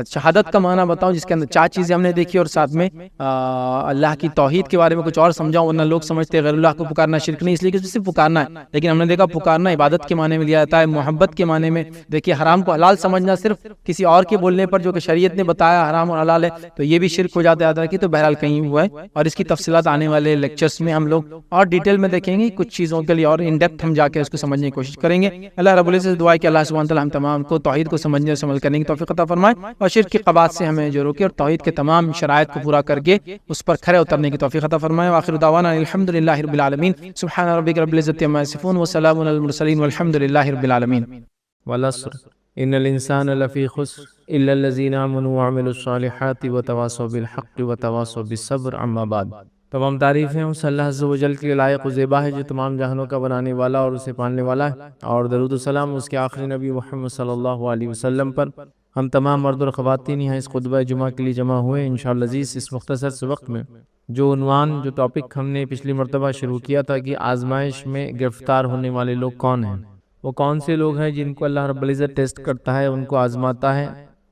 شہادت کا معنی بتاؤں، جس کے اندر 4 چیزیں ہم نے دیکھی، اور ساتھ میں اللہ کی توحید کے بارے میں کچھ اور سمجھاؤں. ورنہ لوگ سمجھتے ہیں غیر اللہ کو پکارنا شرک نہیں، اس لیے کہ صرف پکارنا ہے. لیکن ہم نے دیکھا پکارنا عبادت کے معنی میں لیا جاتا ہے، محبت کے معنی میں. دیکھیے حرام کو حلال سمجھنا صرف کسی اور کے بولنے پر جو کہ شریعت نے بتایا حرام اور حلال ہے، تو یہ بھی شرک ہو جاتا ہے. تو بہرحال کہیں ہوا ہے، اور اس کی تفصیلات آنے والے لیکچرز میں ہم لوگ اور ڈیٹیل میں دیکھیں گے. کچھ چیزوں کے لیے اور ان ڈیپتھ ہم جا کے اس کو سمجھنے کی کوشش کریں گے. اللہ رب العزت سے دعا ہے کہ اللہ سبحانہ وتعالی ہم تمام کو توحید کو سمجھنے اور عمل کرنے کی توفیق عطا فرمائے، اور شرک کی قباحت سے ہمیں جو روکے، اور توحید کے تمام شرائط کو پورا کر کے اس پر کھرے اترنے کی توفیق عطا فرمائے. وآخر دعوانا الحمدللہ رب العالمین. سبحان ربک رب العزت عما یصفون وسلام علی المرسلین والحمدللہ رب العالمین. والعصر ان الانسان لفی خسر الا الذین آمنوا وعملوا الصالحات وتواصوا بالحق وتواصوا بالصبر. اما بعد، تمام تعریفیں اس اللہ عز و جل کے لائق و زیبا ہے جو تمام جہانوں کا بنانے والا اور اسے پالنے والا ہے، اور درود و سلام اس کے آخری نبی محمد صلی اللہ علیہ وسلم پر. ہم تمام مرد اور خواتین یہاں اس خطبہ جمعہ کے لیے جمع ہوئے انشاءاللہ عزیز. اس مختصر سے وقت میں جو عنوان جو ٹاپک ہم نے پچھلی مرتبہ شروع کیا تھا کہ آزمائش میں گرفتار ہونے والے لوگ کون ہیں، وہ کون سے لوگ ہیں جن کو اللہ رب العزت ٹیسٹ کرتا ہے، ان کو آزماتا ہے،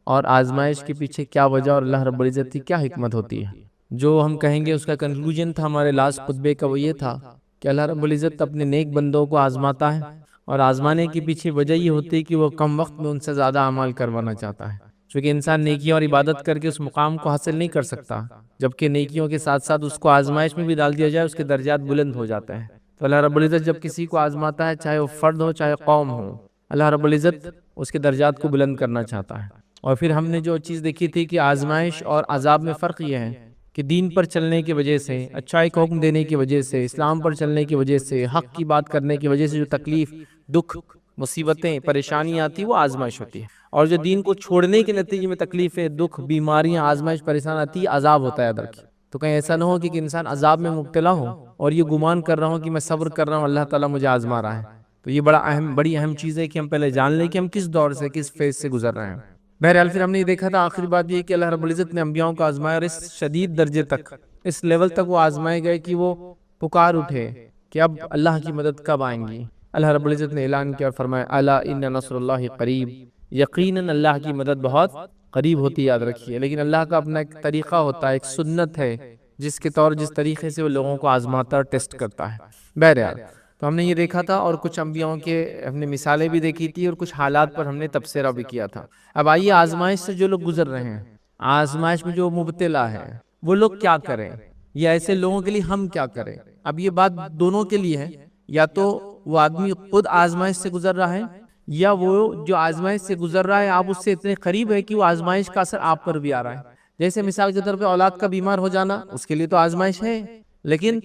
اور آزمائش کے پیچھے کیا وجہ اور اللہ رب العزت کی کیا حکمت ہوتی ہے. جو ہم کہیں گے اس کا کنکلوژن تھا ہمارے لاسٹ خطبے کا، وہ یہ تھا کہ اللہ رب العزت اپنے نیک بندوں کو آزماتا ہے، اور آزمانے کے پیچھے وجہ یہ ہوتی ہے کہ وہ کم وقت میں ان سے زیادہ اعمال کروانا چاہتا ہے. چونکہ انسان نیکیاں اور عبادت کر کے اس مقام کو حاصل نہیں کر سکتا، جبکہ نیکیوں کے ساتھ ساتھ اس کو آزمائش میں بھی ڈال دیا جائے اس کے درجات بلند ہو جاتے ہیں. تو اللہ رب العزت جب کسی کو آزماتا ہے، چاہے وہ فرد ہو چاہے قوم ہو، اللہ رب العزت اس کے درجات کو بلند کرنا چاہتا ہے. اور پھر ہم نے جو چیز دیکھی تھی کہ آزمائش اور عذاب میں فرق یہ ہے کہ دین پر چلنے کی وجہ سے، اچھائی کا حکم دینے کی وجہ سے، اسلام پر چلنے کی وجہ سے، حق کی بات کرنے کی وجہ سے جو تکلیف، دکھ، مصیبتیں، پریشانیاں آتی وہ آزمائش ہوتی ہے. اور جو دین کو چھوڑنے کے نتیجے میں تکلیفیں، دکھ، بیماریاں، آزمائش، پریشان آتی ہے، عذاب ہوتا ہے ادھر کی. تو کہیں ایسا نہ ہو کہ انسان عذاب میں مبتلا ہو اور یہ گمان کر رہا ہوں کہ میں صبر کر رہا ہوں، اللہ تعالیٰ مجھے آزما رہا ہے. تو یہ بڑی اہم چیز ہے کہ ہم پہلے جان لیں کہ ہم کس دور سے، کس فیز سے گزر رہے ہیں. بہرحال پھر ہم نے یہ دیکھا تھا آخری بات یہ کہ اللہ رب العزت نے انبیاءوں کو آزمایا، اور اس شدید درجے تک، اس لیول تک وہ آزمائے گئے کہ وہ پکار اٹھے کہ اب اللہ کی مدد کب آئیں گی. اللہ رب العزت نے اعلان کیا اور فرمایا الا ان نصر اللہ قریب، یقیناً اللہ کی مدد بہت قریب ہوتی. یاد رکھیے. لیکن اللہ کا اپنا ایک طریقہ ہوتا ہے، ایک سنت ہے جس طریقے سے وہ لوگوں کو آزماتا اور ٹیسٹ کرتا ہے. بہرحال تو ہم نے یہ دیکھا تھا، اور کچھ انبیاءوں کے ہم نے مثالیں بھی دیکھی تھی، اور کچھ حالات پر ہم نے تبصرہ بھی کیا تھا. اب آئیے آزمائش سے جو لوگ گزر رہے ہیں، آزمائش میں جو مبتلا ہے، وہ لوگ کیا کریں، یا ایسے لوگوں کے لیے ہم کیا کریں. اب یہ بات دونوں کے لیے ہے، یا تو وہ آدمی خود آزمائش سے گزر رہا ہے، یا وہ جو آزمائش سے گزر رہا ہے آپ اس سے اتنے قریب ہے کہ وہ آزمائش کا اثر آپ پر بھی آ رہا ہے. جیسے مثال کے طور پہ اولاد کا بیمار ہو جانا، اس کے لیے تو آزمائش ہے، لیکن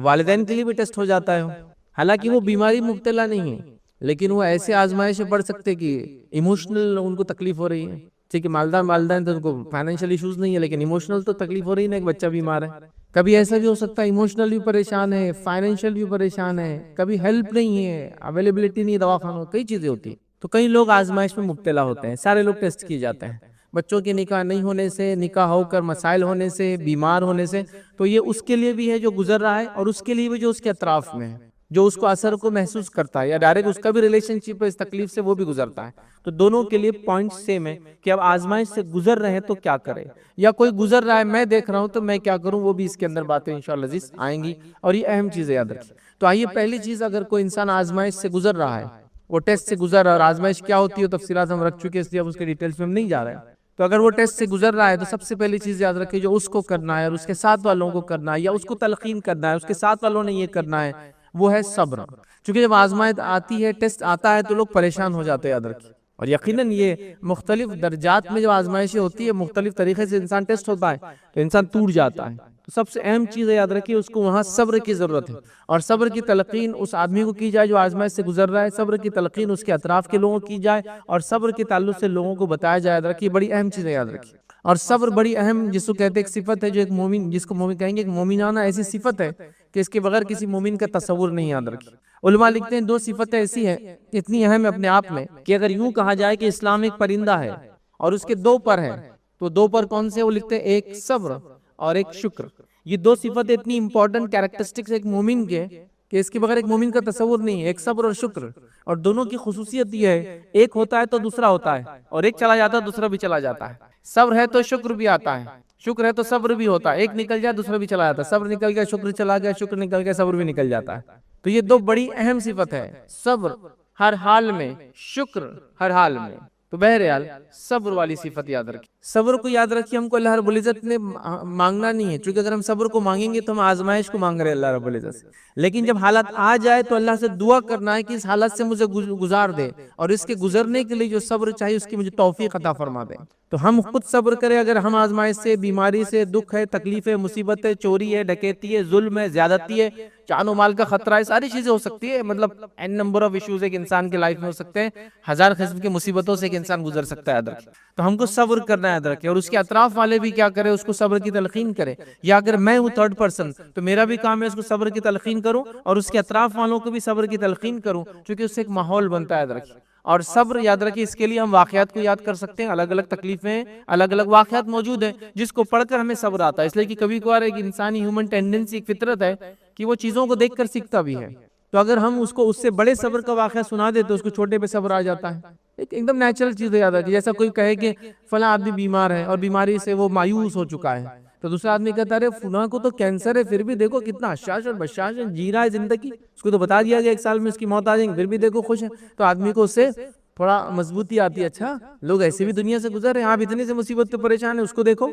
والدین کے لیے بھی ٹیسٹ ہو جاتا ہے. حالانکہ وہ بیماری مبتلا نہیں ہے، لیکن وہ ایسے آزمائش سے پڑھ سکتے کہ ایموشنل ان کو تکلیف ہو رہی ہے. ٹھیک ہے، والدین تو ان کو فائنینشیل ایشوز نہیں ہے، لیکن ایموشنل تو تکلیف ہو رہی ہے نا، ایک بچہ بیمار ہے. کبھی ایسا بھی ہو سکتا ہے ایموشنل بھی پریشان ہے، فائنینشیل بھی پریشان ہے، کبھی ہیلپ نہیں ہے، اویلیبلٹی نہیں ہے دواخانوں، کئی چیزیں ہوتی ہیں. تو کئی لوگ آزمائش میں مبتلا ہوتے ہیں. سارے لوگ ٹیسٹ کیے جاتے ہیں، بچوں کے نکاح نہیں ہونے سے، نکاح ہو کر مسائل ہونے سے، بیمار ہونے سے. تو یہ اس کے لیے بھی ہے جو گزر رہا ہے، اور اس کے لیے بھی جو اس کے اطراف میں ہے، جو اس کو اثر کو محسوس کرتا ہے، یا ڈائریکٹ اس کا بھی ریلیشن شپ ہے اس تکلیف سے، وہ بھی گزرتا ہے. تو دونوں کے لیے پوائنٹ سیم ہے کہ اب آزمائش سے گزر رہے ہیں تو کیا کرے، یا کوئی گزر رہا ہے میں دیکھ رہا ہوں تو میں کیا کروں. وہ بھی اس کے اندر باتیں انشاءاللہ عزیز آئیں گی، اور یہ اہم چیزیں یاد رکھیں. تو آئیے پہلی چیز، اگر کوئی انسان آزمائش سے گزر رہا ہے، وہ ٹیسٹ سے گزر رہا ہے، اور آزمائش کیا ہوتی ہے تفصیلات ہم رکھ چکے، اس لیے اب اس کے ڈیٹیلز میں ہم نہیں جا رہے ہیں. تو اگر وہ ٹیسٹ سے گزر رہا ہے تو سب سے پہلی چیز یاد رکھیں جو اس کو کرنا ہے، اور اس کے ساتھ والوں کو کرنا ہے، یا اس کو تلقین کرنا ہے، اس کے ساتھ والوں نے یہ کرنا ہے، وہ ہے صبر. چونکہ جب آزمائش آتی ہے، ٹیسٹ آتا ہے، تو لوگ پریشان ہو جاتے ہیں یاد رکھیں. اور یقیناً یہ مختلف درجات میں جب آزمائشیں ہوتی ہے، مختلف طریقے سے انسان ٹیسٹ ہوتا ہے، تو انسان ٹوٹ جاتا ہے. تو سب سے اہم چیز یاد رکھیے اس کو وہاں صبر کی ضرورت ہے، اور صبر کی تلقین اس آدمی کو کی جائے جو آزمائش سے گزر رہا ہے، صبر کی تلقین اس کے اطراف کے لوگوں کو کی جائے، اور صبر کے تعلق سے لوگوں کو بتایا جائے، یاد رکھیے بڑی اہم چیز ہے یاد رکھیے۔ اور صبر بڑی اہم جس کو کہتے ہیں ایک صفت ہے جو ایک مومن، جس کو مومن کہیں گے، ایک مومنانہ ایسی صفت ہے کہ اس کے بغیر کسی مومن کا تصور نہیں، یاد رکھیے۔ علماء لکھتے ہیں دو صفتیں ایسی ہیں اتنی اہم ہے اپنے آپ میں کہ اگر یوں کہا جائے کہ اسلام ایک پرندہ ہے اور اس کے دو پر ہیں، تو دو پر کون سے؟ وہ لکھتے ہیں ایک صبر اور ایک شکر۔ یہ دو صفتیں اتنی امپورٹنٹ کیریکٹرسٹکس ایک مومن کے کہ اس کے بغیر ایک مومن کا تصور نہیں ہے، ایک صبر اور شکر۔ اور دونوں کی خصوصیت یہ ہے، ایک ہوتا ہے تو دوسرا ہوتا ہے، اور ایک چلا جاتا ہے دوسرا بھی چلا جاتا ہے۔ صبر ہے تو شکر بھی آتا ہے، شکر ہے تو صبر بھی ہوتا ہے، ایک نکل جائے دوسرا بھی چلا جاتا ہے، صبر نکل گیا شکر چلا گیا، شکر نکل گیا صبر بھی نکل جاتا ہے۔ تو یہ دو بڑی اہم صفت ہے، صبر ہر حال میں، شکر ہر حال میں۔ تو بہرحال صبر والی صفت یاد رکھیں۔ صبر کو یاد رکھیے، ہم کو اللہ رب العزت نے مانگنا نہیں ہے، چونکہ اگر ہم صبر کو مانگیں گے تو ہم آزمائش کو مانگ رہے ہیں اللہ رب العزت سے۔ لیکن جب حالت آ جائے تو اللہ سے دعا کرنا ہے کہ اس حالت سے مجھے گزار دے، اور اس کے گزرنے کے لیے جو صبر چاہیے اس کی مجھے توفیق عطا فرما دے۔ تو ہم خود صبر کریں، اگر ہم آزمائش سے، بیماری سے، دکھ ہے، تکلیف ہے، مصیبت ہے، چوری ہے، ڈکیتی ہے، ظلم ہے، زیادتی ہے، جان و مال کا خطرہ ہے، ساری چیزیں ہو سکتی ہے، مطلب این نمبر آف ایشوز ایک انسان کے لائف میں ہو سکتے ہیں، ہزار قسم کی مصیبتوں سے ایک انسان گزر سکتا ہے، یاد رکھیں۔ تو ہم کو صبر کرنا ہے، یاد رکھیں، اور اس کے اطراف والے بھی کیا کریں، اس کو صبر کی تلقین کریں۔ یا اگر میں ہوں تھرڈ پرسن تو میرا بھی کام ہے اس کو صبر کی تلقین کروں، اور اس کے اطراف والوں کو بھی صبر کی تلقین کروں، چونکہ اس سے ایک ماحول بنتا ہے، یاد رکھیں۔ اور صبر یاد رکھیں، اس کے لیے ہم واقعات کو یاد کر سکتے ہیں، الگ الگ تکلیفیں، الگ الگ واقعات موجود ہیں جس کو پڑھ کر ہمیں صبر آتا ہے، اس لیے کہ کبھی کبھار ایک انسانی ہیومن ٹینڈنسی، ایک فطرت ہے کہ وہ چیزوں کو دیکھ کر سیکھتا بھی ہے۔ تو اگر ہم اس کو اس سے بڑے صبر کا واقعہ سنا دے تو اس کو چھوٹے پہ صبر آ جاتا ہے۔ ایک دم نیچرل چیز ہے، یاد رکھیں، جیسا کوئی کہے کہ فلاں آدمی بیمار ہے اور بیماری سے وہ مایوس ہو چکا ہے، تو دوسرا آدمی کہتا ہے فلاں کو تو کینسر ہے، پھر بھی دیکھو کتنا حشاش اور بشاش جی رہا ہے زندگی، اس کو تو بتا دیا گیا 1 سال میں اس کی موت آ جائیں گی، پھر بھی دیکھو خوش ہے۔ تو آدمی کو اس سے تھوڑا مضبوطی آتی ہے، اچھا لوگ ایسے بھی دنیا سے گزر رہے ہیں، آپ اتنے سے مصیبت پہ پریشان ہیں، اس کو دیکھو۔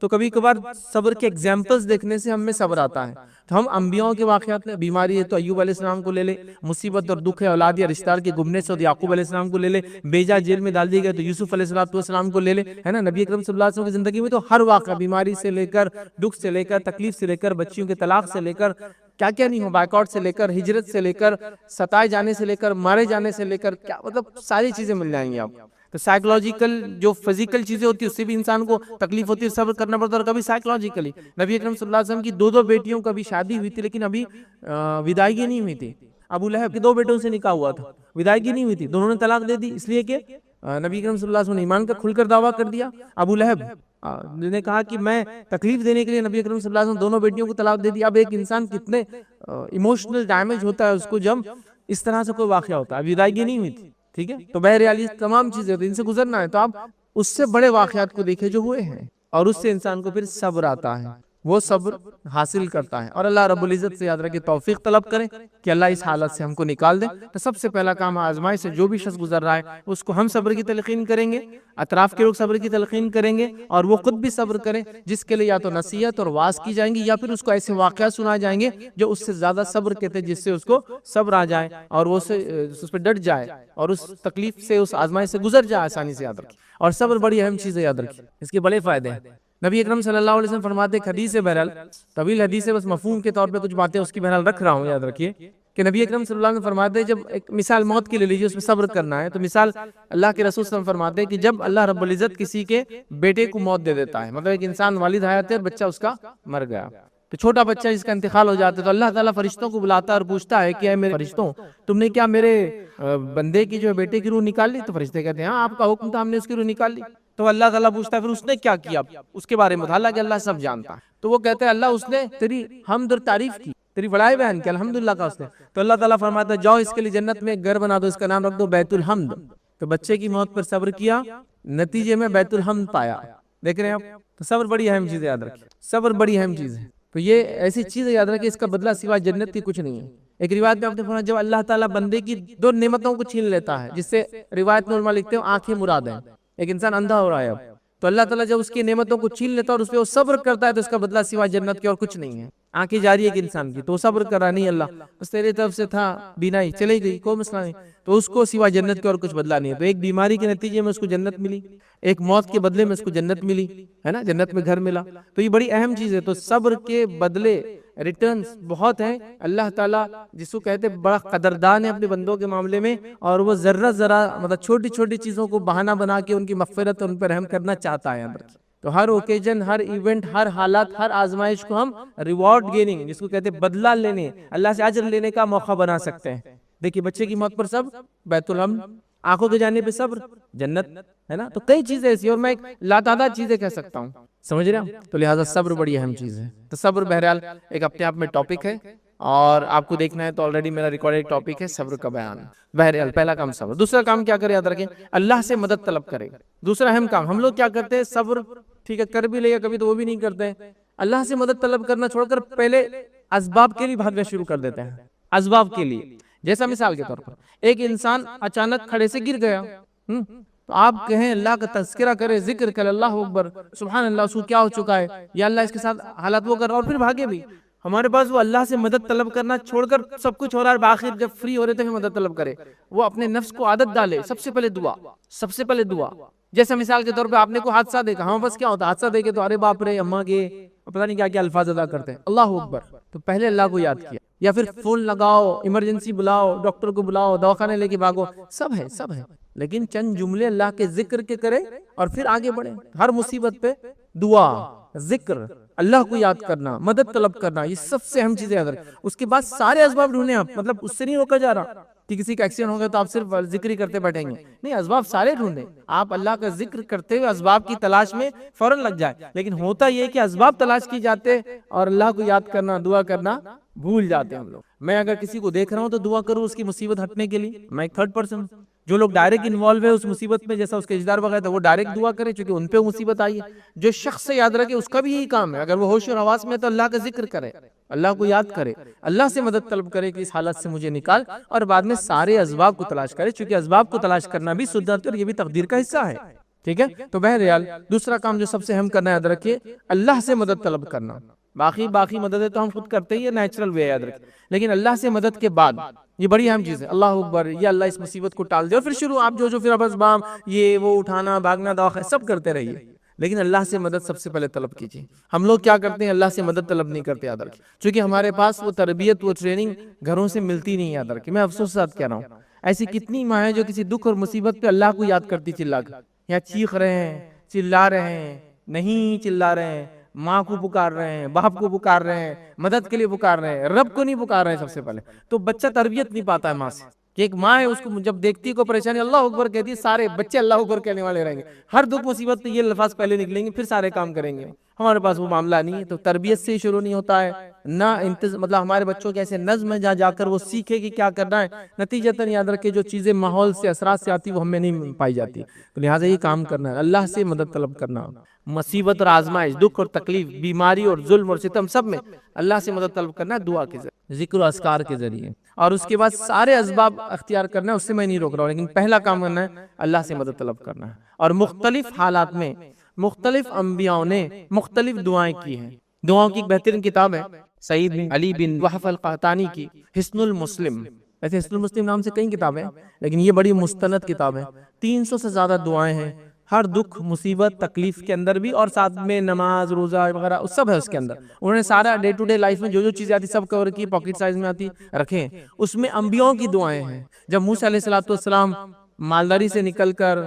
تو کبھی کبھار صبر کے ایگزامپلز دیکھنے سے ہم میں صبر آتا ہے۔ تو ہم انبیاءوں کے واقعات میں، بیماری ہے تو ایوب علیہ السلام کو لے لے، مصیبت اور دکھ ہے اولاد یا رشتہ دار کے گمنے سے تو یعقوب علیہ السلام کو لے لے، بیجا جیل میں ڈال دیے گئے تو یوسف علیہ السلام کو لے لے، ہے نا۔ نبی اکرم صلی اللہ علیہ وسلم کی زندگی میں تو ہر واقعہ، بیماری سے لے کر، دکھ سے لے کر، تکلیف سے لے کر، بچیوں کے طلاق سے لے کر، کیا کیا نہیں ہو، بائیکاٹ سے لے کر، ہجرت سے لے کر، ستائے جانے سے لے کر، مارے جانے سے لے کر، کیا مطلب ساری چیزیں مل جائیں گی آپ۔ تو سائیکلوجیکل جو فزیکل چیزیں ہوتی ہیں اس سے بھی انسان کو تکلیف ہوتی ہے، صبر کرنا پڑتا ہے، اور کبھی سائیکلوجیکلی نبی اکرم صلی اللہ علیہ وسلم کی 2 بیٹیوں کا بھی شادی ہوئی تھی لیکن ابھی ودائیگی نہیں ہوئی تھی۔ ابو لہب کے 2 بیٹوں سے نکاح ہوا تھا، ودائیگی نہیں ہوئی تھی، دونوں نے طلاق دے دی، اس لیے کہ نبی اکرم صلی اللہ علیہ وسلم نے ایمان کا کھل کر دعویٰ کر دیا۔ ابو لہب نے کہا کہ میں تکلیف دینے کے لیے نبی اکرم صلی اللہ علیہ وسلم 2 بیٹیوں کو طلاق دے دی۔ اب ایک انسان کتنے ایموشنل ڈیمیج ہوتا ہے اس کو جب اس طرح سے کوئی واقعہ ہوتا ہے، اب ودائیگی نہیں ہوئی تھی، ٹھیک ہے۔ تو بہرحال یہ تمام چیزیں ان سے گزرنا ہے، تو آپ اس سے بڑے واقعات کو دیکھیں جو ہوئے ہیں، اور اس سے انسان کو پھر صبر آتا ہے، وہ صبر حاصل کرتا ہے۔ اور اللہ رب العزت سے یاد رکھیں توفیق طلب کریں کہ اللہ اس حالت سے ہم کو نکال دے۔ تو سب سے پہلا کام آزمائش سے جو بھی شخص گزر رہا ہے اس کو ہم صبر کی تلقین کریں گے، اطراف کے لوگ صبر کی تلقین کریں گے، اور وہ خود بھی صبر کریں، جس کے لیے یا تو نصیحت اور واعظ کی جائیں گی، یا پھر اس کو ایسے واقعات سنائے جائیں گے جو اس سے زیادہ صبر کہتے ہیں، جس سے اس کو صبر آ جائے اور وہ اس پہ ڈٹ جائے اور اس تکلیف سے، اس آزمائش سے گزر جائے آسانی سے، یاد رکھیں۔ اور صبر بڑی اہم چیز ہے، یاد رکھیں، اس کے بڑے فائدے ہیں۔ نبی اکرم صلی اللہ علیہ وسلم فرماتے ہیں، حدیث ہے، بہرحال طویل حدیث ہے، بس مفہوم کے طور پہ کچھ باتیں اس کی بہرحال رکھ رہا ہوں، یاد رکھیے کہ نبی اکرم صلی اللہ علیہ وسلم فرماتے ہیں، جب ایک مثال موت کی لے لیجیے، اس میں صبر کرنا ہے، تو مثال اللہ کے رسول صلی اللہ علیہ وسلم فرماتے ہیں کہ جب اللہ رب العزت کسی کے بیٹے کو موت دے دیتا ہے، مطلب ایک انسان والد حیات ہے اور بچہ اس کا مر گیا، تو چھوٹا بچہ جس کا انتقال ہو جاتا ہے، تو اللہ تعالیٰ فرشتوں کو بلاتا ہے اور پوچھتا ہے کہ اے میرے فرشتوں، تم نے کیا میرے بندے کی جو بیٹے کی روح نکال لی؟ تو فرشتے کہتے ہیں ہاں آپ کا حکم تھا، ہم نے اس کی روح نکال لی۔ تو اللہ تعالیٰ پوچھتا ہے پھر اس نے کیا کیا، اس کے بارے میں، حالانکہ اللہ سب جانتا ہے، تو وہ کہتے ہیں اللہ اس نے تیری حمد اور تعریف کی، تیری بڑائی بیان کی، الحمدللہ کا اس نے۔ تو اللہ تعالیٰ فرماتا ہے جاؤ اس کے لیے جنت میں ایک گھر بنا دو، اس کا نام رکھ دو بیت الحمد۔ تو بچے کی موت پر صبر کیا، نتیجے میں بیت الحمد پایا، دیکھ رہے ہیں آپ۔ تو صبر بڑی اہم چیز ہے، یاد رکھیں، صبر بڑی اہم چیز ہے۔ تو یہ ایسی چیز ہے، یاد رکھیں، اس کا بدلہ سوائے جنت کی کچھ نہیں ہے۔ ایک روایت میں آپ نے فرمایا جب اللہ تعالیٰ بندے کی 2 نعمتوں کو چھین لیتا ہے، جس سے روایت میں علماء لکھتے ہیں آنکھیں مراد ہیں، ایک انسان اندھا ہو رہا ہے اب، تو اللہ تعالیٰ جب اس کی نعمتوں کو چھین لیتا ہے اور اس پہ وہ صبر کرتا ہے تو اس کا بدلہ سوائے جنت کے اور کچھ نہیں ہے۔ آنکھیں جا رہی ہے ایک انسان کی تو صبر کرا نہیں اللہ بس تیرے طرف سے تھا بینائی چلی گئی کوئی مسئلہ نہیں تو اس کو سوا جنت کے اور کچھ بدلا نہیں ہے. تو ایک بیماری کے نتیجے میں اس کو جنت ملی, ایک موت کے بدلے میں اس کو جنت ملی ہے نا, جنت میں گھر ملا. تو یہ بڑی اہم چیز ہے. تو صبر کے بدلے ریٹرنز بہت ہیں. اللہ تعالیٰ جس کو کہتے بڑا قدردان ہے اپنے بندوں کے معاملے میں, اور وہ ذرہ مطلب چھوٹی چھوٹی چیزوں کو بہانہ بنا کے ان کی مغفرت اور ان پر رحم کرنا چاہتا ہے. تو ہر اوکیجن, ہر ایونٹ, ہر حالات, ہر آزمائش کو ہم ریوارڈ گیننگ جس کو کہتے ہیں بدلہ لینے, اللہ سے اجر لینے کا موقع بنا سکتے ہیں. دیکھیے بچے کی موت پر صبر, بیت الحمد, آنکھوں کے جانے پہ صبر, جنت ہے نا. تو کئی چیزیں ایسی, اور میں لاتعداد چیزیں کہہ سکتا ہوں, سمجھ رہے ہیں. تو لہٰذا صبر بڑی اہم چیز ہے. تو صبر بہرحال ایک اپنے آپ میں ٹاپک ہے, اور آپ کو دیکھنا ہے تو آلریڈی میرا ریکارڈڈ ٹاپک ہے صبر کا بیان. بہرحال پہلا کام صبر. دوسرا کام کیا کرے, یاد رکھیں, اللہ سے مدد طلب کرے. دوسرا اہم کام ہم لوگ کیا کرتے ہیں, صبر ٹھیک ہے کر بھی لے, کبھی تو وہ بھی نہیں کرتے. اللہ سے مدد طلب کرنا چھوڑ کر پہلے اسباب کے لیے بھاگنا شروع کر دیتے ہیں. اسباب کے لیے, جیسا مثال کے طور پر ایک انسان اچانک کھڑے سے گر گیا, تو آپ کہیں اللہ کا تذکرہ کرے, ذکر کرے, اللہ اکبر, سبحان اللہ, اس کو کیا ہو چکا ہے, یا اللہ اس کے ساتھ حالات وہ کر رہا, اور پھر بھاگے بھی. ہمارے پاس وہ اللہ سے مدد طلب کرنا چھوڑ کر سب کچھ ہو رہا ہے, بآخر جب فری ہو رہے تھے مدد طلب کرے. وہ اپنے نفس کو عادت ڈالے, سب سے پہلے دعا, سب سے پہلے دعا. جیسا مثال کے طور پہ آپ نے کوئی حادثہ دیکھا, ہمیں بس کیا ہوتا ہے, حادثہ دیکھے تو ارے باپ رے اماں کے, پتہ نہیں کیا کیا الفاظ ادا کرتے ہیں, اللہ اکبر. تو پہلے اللہ کو یاد کیا, یا پھر فون لگاؤ, ایمرجنسی بلاؤ, ڈاکٹر کو بلاؤ, دواخانے لے کے بھاگو, سب ہے سب ہے, لیکن چند جملے اللہ کے ذکر کے کرے اور پھر آگے بڑھے. ہر مصیبت پہ دعا, ذکر, اللہ کو یاد کرنا, مدد طلب کرنا, یہ سب سے اہم چیزیں یاد رکھیں. اس کے بعد سارے اسباب ڈھونڈیں آپ, مطلب اس سے نہیں روکا جا رہا کہ کسی کا ایکسیڈنٹ ہو گیا تو آپ صرف ذکر ہی کرتے بیٹھیں گے, نہیں, اسباب سارے ڈھونڈیں. آپ اللہ کا ذکر کرتے ہوئے اسباب کی تلاش میں فوراً لگ جائے. لیکن ہوتا یہ کہ اسباب تلاش کی جاتے اور اللہ کو یاد کرنا, دعا کرنا بھول جاتے ہیں ہم لوگ. میں اگر کسی کو دیکھ رہا ہوں تو دعا کروں اس کی مصیبت ہٹنے کے لیے, میں ایک تھرڈ پرسن. جو لوگ ڈائریکٹ انوالو ہے اس مصیبت میں, جیسا اس کے رشتہ دار وغیرہ تھا, وہ ڈائریکٹ دعا کرے چونکہ ان پہ مصیبت آئی ہے. جو شخص سے یاد رکھے اس کا بھی یہی کام ہے, اگر وہ ہوش اور حواس میں تو اللہ کا ذکر کرے, اللہ کو یاد کرے, اللہ سے مدد طلب کرے کہ اس حالت سے مجھے نکال, اور بعد میں سارے اسباب کو تلاش کرے, چونکہ اسباب کو تلاش کرنا بھی سنت اور یہ بھی تقدیر کا حصہ ہے. ٹھیک ہے. تو بہرحال دوسرا کام جو سب سے اہم کرنا, یاد رکھیے, اللہ سے مدد طلب کرنا. باقی مدد تو ہم خود کرتے ہی, نیچرل وے, یاد رکھیں. لیکن اللہ سے مدد کے بعد یہ بڑی اہم چیز ہے, اللہ اکبر, یا اللہ اس مصیبت کو ٹال دے, اور پھر شروع آپ جو پھر اسباب یہ وہ اٹھانا, بھاگنا, دواخانہ, سب کرتے رہیے. لیکن اللہ سے مدد سب سے پہلے طلب کیجیے. ہم لوگ کیا کرتے ہیں, اللہ سے مدد طلب نہیں کرتے, یاد رکھیں, چونکہ ہمارے پاس وہ تربیت, وہ ٹریننگ گھروں سے ملتی نہیں, یاد رکھیں. میں افسوس کے ساتھ کہہ رہا ہوں, ایسی کتنی ماں ہیں جو کسی دکھ اور مصیبت پہ اللہ کو یاد کرتی چلا کر, یا چیخ رہے ہیں, چلا رہے ہیں, نہیں چلا رہے ہیں, ماں کو پکار رہے ہیں, باپ کو پکار رہے ہیں, مدد کے لیے پکار رہے ہیں, رب کو نہیں پکار رہے ہیں سب سے پہلے. تو بچہ تربیت نہیں پاتا ہے ماں سے, کہ ایک ماں ہے اس کو جب دیکھتی کو پریشانی اللہ اکبر کہتی ہے, سارے بچے اللہ اکبر کہنے والے رہیں گے, ہر دکھ مصیبت پہ یہ الفاظ پہلے نکلیں گے, پھر سارے کام کریں گے. ہمارے پاس وہ معاملہ نہیں ہے. تو تربیت سے شروع نہیں ہوتا ہے, نہ مطلب ہمارے بچوں کے ایسے نظم ہے جہاں جا کر وہ سیکھے کہ کیا کرنا ہے. نتیجتاً یاد رکھے جو چیزیں ماحول سے, اثرات سے آتی وہ ہمیں نہیں پائی جاتی. تو لہٰذا یہ کام کرنا ہے, اللہ سے مدد طلب کرنا. مصیبت اور آزمائش, دکھ اور تکلیف, بیماری اور ظلم اور ستم, سب میں اللہ سے مدد طلب کرنا ہے, دعا کے ذریعے, ذکر و اذکار کے ذریعے. اور اس کے بعد سارے اسباب اختیار کرنا ہے, اس سے میں نہیں روک رہا ہوں, لیکن پہلا کام کرنا ہے اللہ سے مدد طلب کرنا ہے. اور مختلف حالات میں مختلف انبیاءوں نے مختلف دعائیں کی ہیں. دعاؤں کی ایک بہترین کتاب ہے سعید بن علی بن وحف القحطانی کی حصن المسلم. ایسے حصن المسلم نام سے کئی کتابیں ہیں, لیکن یہ بڑی مستند کتاب ہے. 300 سے زیادہ دعائیں ہیں, ہر دکھ, مصیبت, تکلیف کے اندر بھی, اور ساتھ میں نماز, روزہ وغیرہ سب ہے اس کے اندر. انہوں نے سارا ڈے ٹو ڈے لائف میں جو چیزیں آتی سب کور کی, پاکٹ سائز میں آتی رکھیں. اس میں انبیاءوں کی دعائیں ہیں. جب موسیٰ علیہ السلام مالداری سے نکل کر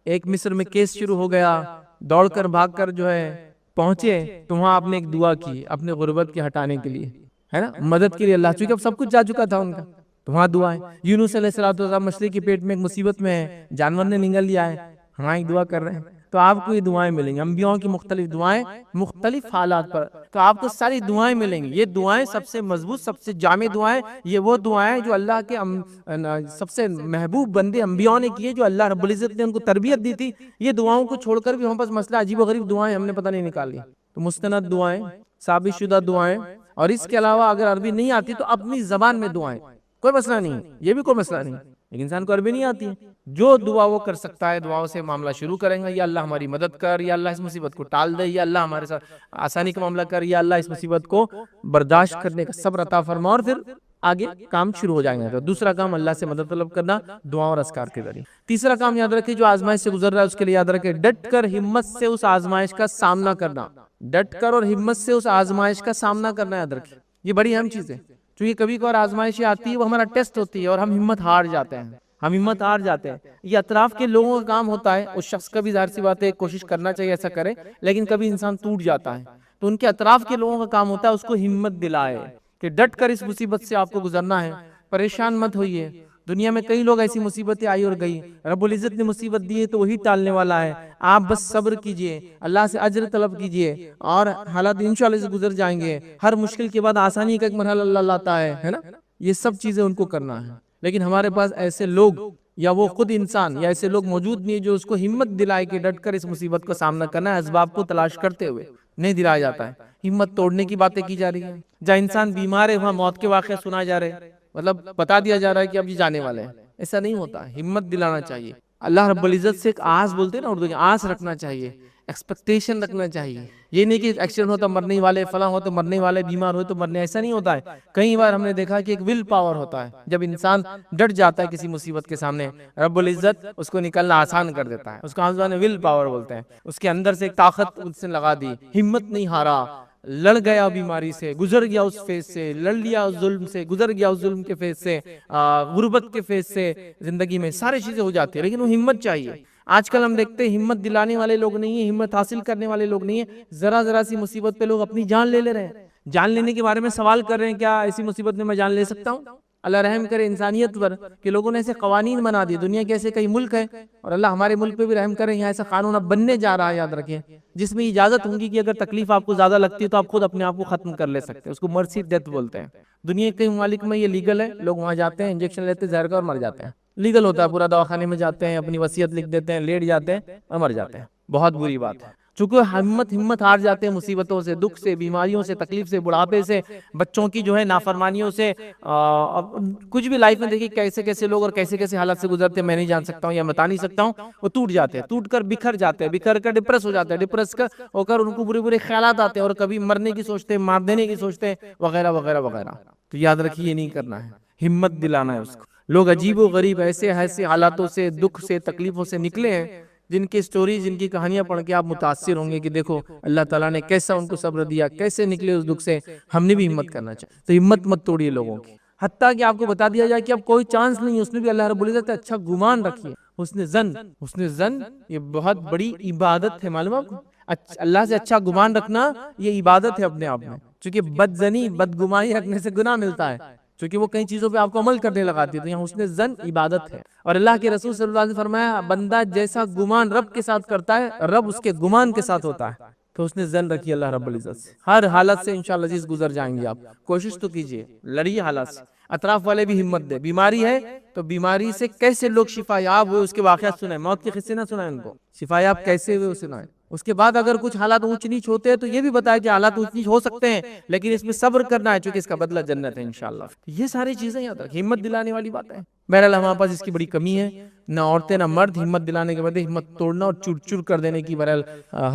ایک مصر میں کیس شروع ہو گیا, دوڑ کر بھاگ کر جو ہے پہنچے, تو وہاں آپ نے ایک دعا کی اپنے غربت کے ہٹانے کے لیے, ہے نا, مدد کے لیے اللہ, چونکہ اب سب کچھ جا چکا تھا ان کا, تو وہاں دعائیں. یونس علیہ السلام مچھلی کے پیٹ میں ایک مصیبت میں ہے, جانور نے نگل لیا ہے, ہاں ایک دعا کر رہے ہیں. تو آپ کو یہ دعائیں ملیں گی, انبیاءوں کی مختلف دعائیں مختلف حالات پر, تو آپ کو ساری دعائیں ملیں گی. یہ دعائیں سب سے مضبوط, سب سے جامع دعائیں, یہ وہ دعائیں جو اللہ کے سب سے محبوب بندے انبیاءوں نے کیے, جو اللہ رب العزت نے ان کو تربیت دی تھی. یہ دعاؤں کو چھوڑ کر بھی ہم پاس مسئلہ عجیب و غریب دعائیں ہم نے پتہ نہیں نکال لی. تو مستند دعائیں, ثابت شدہ دعائیں, اور اس کے علاوہ اگر عربی نہیں آتی تو اپنی زبان میں دعائیں, کوئی مسئلہ نہیں, یہ بھی کوئی مسئلہ نہیں. لیکن انسان کو عربی نہیں آتی ہے. جو دعا وہ کر سکتا ہے دعاؤں سے معاملہ شروع کریں گا, یا اللہ ہماری مدد کر, یا اللہ اس مصیبت کو ٹال دے, یا اللہ ہمارے ساتھ آسانی کا معاملہ کر, یا اللہ اس مصیبت کو برداشت کرنے کا صبر عطا فرما, اور پھر آگے کام شروع ہو جائیں گے. تو دوسرا کام اللہ سے مدد طلب کرنا دعا اور اذکار کے ذریعے. تیسرا کام یاد رکھیں, جو آزمائش سے گزر رہا ہے اس کے لیے یاد رکھیں ڈٹ کر ہمت سے اس آزمائش کا سامنا کرنا. ڈٹ کر اور ہمت سے اس آزمائش کا سامنا کرنا یاد رکھیں, یہ بڑی اہم چیز ہے. چونکہ کبھی کبھار آزمائشیں آتی ہے, وہ ہمارا ٹیسٹ ہوتی ہے اور ہم ہمت ہار جاتے ہیں. یہ اطراف کے لوگوں کا کام ہوتا ہے. اس شخص کا بھی ظاہر سی بات ہے کوشش کرنا چاہیے ایسا کرے, لیکن کبھی انسان ٹوٹ جاتا ہے. تو ان کے اطراف کے لوگوں کا کام ہوتا ہے اس کو ہمت دلائے کہ ڈٹ کر اس مصیبت سے آپ کو گزرنا ہے, پریشان مت ہوئیے. دنیا میں کئی لوگ ایسی مصیبتیں آئی اور گئی, رب العزت نے مصیبت دی ہے تو وہی ٹالنے والا ہے. آپ بس صبر کیجئے, اللہ سے اجر طلب کیجئے, اور حالات انشاءاللہ سے گزر جائیں گے. ہر مشکل کے بعد آسانی کا ایک مرحلہ اللہ لاتا ہے نا. یہ سب چیزیں ان کو کرنا ہے. لیکن ہمارے پاس ایسے لوگ یا وہ خود انسان یا ایسے لوگ موجود نہیں جو اس کو ہمت دلائے کہ ڈٹ کر اس مصیبت کو سامنا کرنا ہے, اسباب کو تلاش کرتے ہوئے نہیں دلایا جاتا ہے. ہمت توڑنے کی باتیں کی جا رہی ہیں. جہاں انسان بیمار ہے وہاں موت کے واقعے سنا جا رہے, مطلب بتا دیا جا رہا ہے کہ اب یہ جانے والے ہیں. ایسا نہیں ہوتا, ہمت دلانا چاہیے. اللہ رب العزت سے ایک آس بولتے ہیں نا اردو میں, آس رکھنا چاہیے, ایکسپیکٹیشن رکھنا چاہیے. یہ نہیں کہ ایکسیڈنٹ ہوتا مرنے والے, فلاں ہو تو مرنے والے, بیمار ہو تو مرنے, ایسا نہیں ہوتا ہے. کئی بار ہم نے دیکھا کہ ایک ول پاور ہوتا ہے. جب انسان ڈٹ جاتا ہے کسی مصیبت کے سامنے, رب العزت اس کو نکلنا آسان کر دیتا ہے. اس کو ہم زبان میں ول پاور بولتے ہیں. اس کے اندر سے ایک طاقت اس نے لگا دی, ہمت نہیں ہارا, لڑ گیا بیماری سے, گزر گیا اس فیز سے, لڑ لیا اس ظلم سے, گزر گیا اس ظلم کے فیز سے, غربت کے فیز سے. زندگی میں ساری چیزیں ہو جاتی ہیں, لیکن وہ ہمت چاہیے. آج کل ہم دیکھتے ہیں ہمت دلانے والے لوگ نہیں ہیں, ہمت حاصل کرنے والے لوگ نہیں ہیں. ذرا ذرا سی مصیبت پہ لوگ اپنی جان لے رہے ہیں. جان لینے کے بارے میں سوال کر رہے ہیں, کیا ایسی مصیبت میں جان لے سکتا ہوں؟ اللہ رحم کرے انسانیت پر کہ لوگوں نے ایسے قوانین بنا دیے. دنیا کے ایسے کئی ملک ہیں, اور اللہ ہمارے ملک پہ بھی رحم کرے, یہاں ایسا قانون اب بننے جا رہا ہے, یاد رکھیں, جس میں اجازت ہوگی کہ اگر تکلیف آپ کو زیادہ لگتی ہے تو آپ خود اپنے آپ کو ختم کر لے سکتے ہیں. اس کو مرسی ڈیتھ بولتے ہیں. دنیا کے کئی ممالک میں یہ لیگل ہے. لوگ وہاں جاتے ہیں, انجیکشن لیتے ہیں زہر کا اور مر جاتے ہیں. لیگل ہوتا ہے, پورا دواخانے میں جاتے ہیں, اپنی وصیت لکھ دیتے ہیں, لیٹ جاتے ہیں اور مر جاتے ہیں. بہت بری بات ہے. چونکہ ہمت ہار جاتے ہیں مصیبتوں سے, دکھ سے, بیماریوں سے, تکلیف سے, بڑھاپے سے, بچوں کی جو ہے نافرمانیوں سے, کچھ بھی لائف میں دیکھیے کیسے کیسے لوگ اور کیسے کیسے حالات سے گزرتے ہیں, میں نہیں جان سکتا ہوں یا بتا نہیں سکتا ہوں. وہ ٹوٹ جاتے ہیں, ٹوٹ کر بکھر جاتے ہیں, بکھر کر ڈپریس ہو جاتے ہیں, ڈپریس ہو کر ان کو برے برے خیالات آتے ہیں, اور کبھی مرنے کی سوچتے ہیں, مار دینے کی سوچتے ہیں, وغیرہ وغیرہ وغیرہ. تو یاد رکھیے یہ نہیں کرنا ہے, ہمت دلانا ہے اس کو. لوگ عجیب و غریب ایسے ایسے حالاتوں سے, دکھ سے, تکلیفوں سے نکلے ہیں, جن کی سٹوریز, جن کی کہانیاں پڑھ کے آپ متاثر ہوں گے کہ دیکھو اللہ تعالیٰ نے کیسا ان کو صبر دیا, کیسے نکلے اس دکھ سے. ہم نے بھی ہمت کرنا چاہیے. تو ہمت مت توڑیے لوگوں کی. حتیٰ کہ آپ کو بتا دیا جائے کہ اب کوئی چانس نہیں ہے, اس میں بھی اللہ رب العزت اچھا گمان رکھیے. حسن زن یہ بہت بڑی عبادت ہے, معلوم آپ کو. اللہ سے اچھا گمان رکھنا یہ عبادت ہے اپنے آپ میں. چونکہ بدزنی, بدگمانی رکھنے سے گناہ ملتا ہے, چونکہ وہ کئی چیزوں پہ آپ کو عمل کرنے لگاتی ہے. تو یہاں حسن زن عبادت ہے. اور اللہ کے رسول صلی اللہ علیہ وسلم نے فرمایا, بندہ جیسا گمان رب کے ساتھ کرتا ہے, رب اس کے گمان کے ساتھ ہوتا ہے. تو حسن زن رکھیے اللہ رب العزت سے. ہر حالت سے انشاءاللہ عزیز گزر جائیں گے آپ. کوشش تو کیجئے, لڑیے حالات سے. اطراف والے بھی ہمت دے. بیماری ہے تو بیماری سے کیسے لوگ شفا یاب ہوئے اس کے واقعات سنائیں, موت کے قصے نہ سنائیں ان کو, شفا یاب کیسے ہوئے سنائیں. اس کے بعد اگر کچھ حالات اونچ نیچ ہوتے ہیں تو یہ بھی بتایا کہ حالات اونچ نیچ ہو سکتے ہیں, لیکن اس میں صبر کرنا ہے, چونکہ اس کا بدلہ جنت ہے انشاءاللہ. یہ ساری چیزیں یاد رکھیں, ہمت دلانے والی بات ہے. بہرحال ہمارے پاس اس کی بڑی کمی ہے, نہ عورتیں نہ مرد ہمت دلانے کے بدلے ہمت توڑنا اور چور چور کر دینے کی بہرحال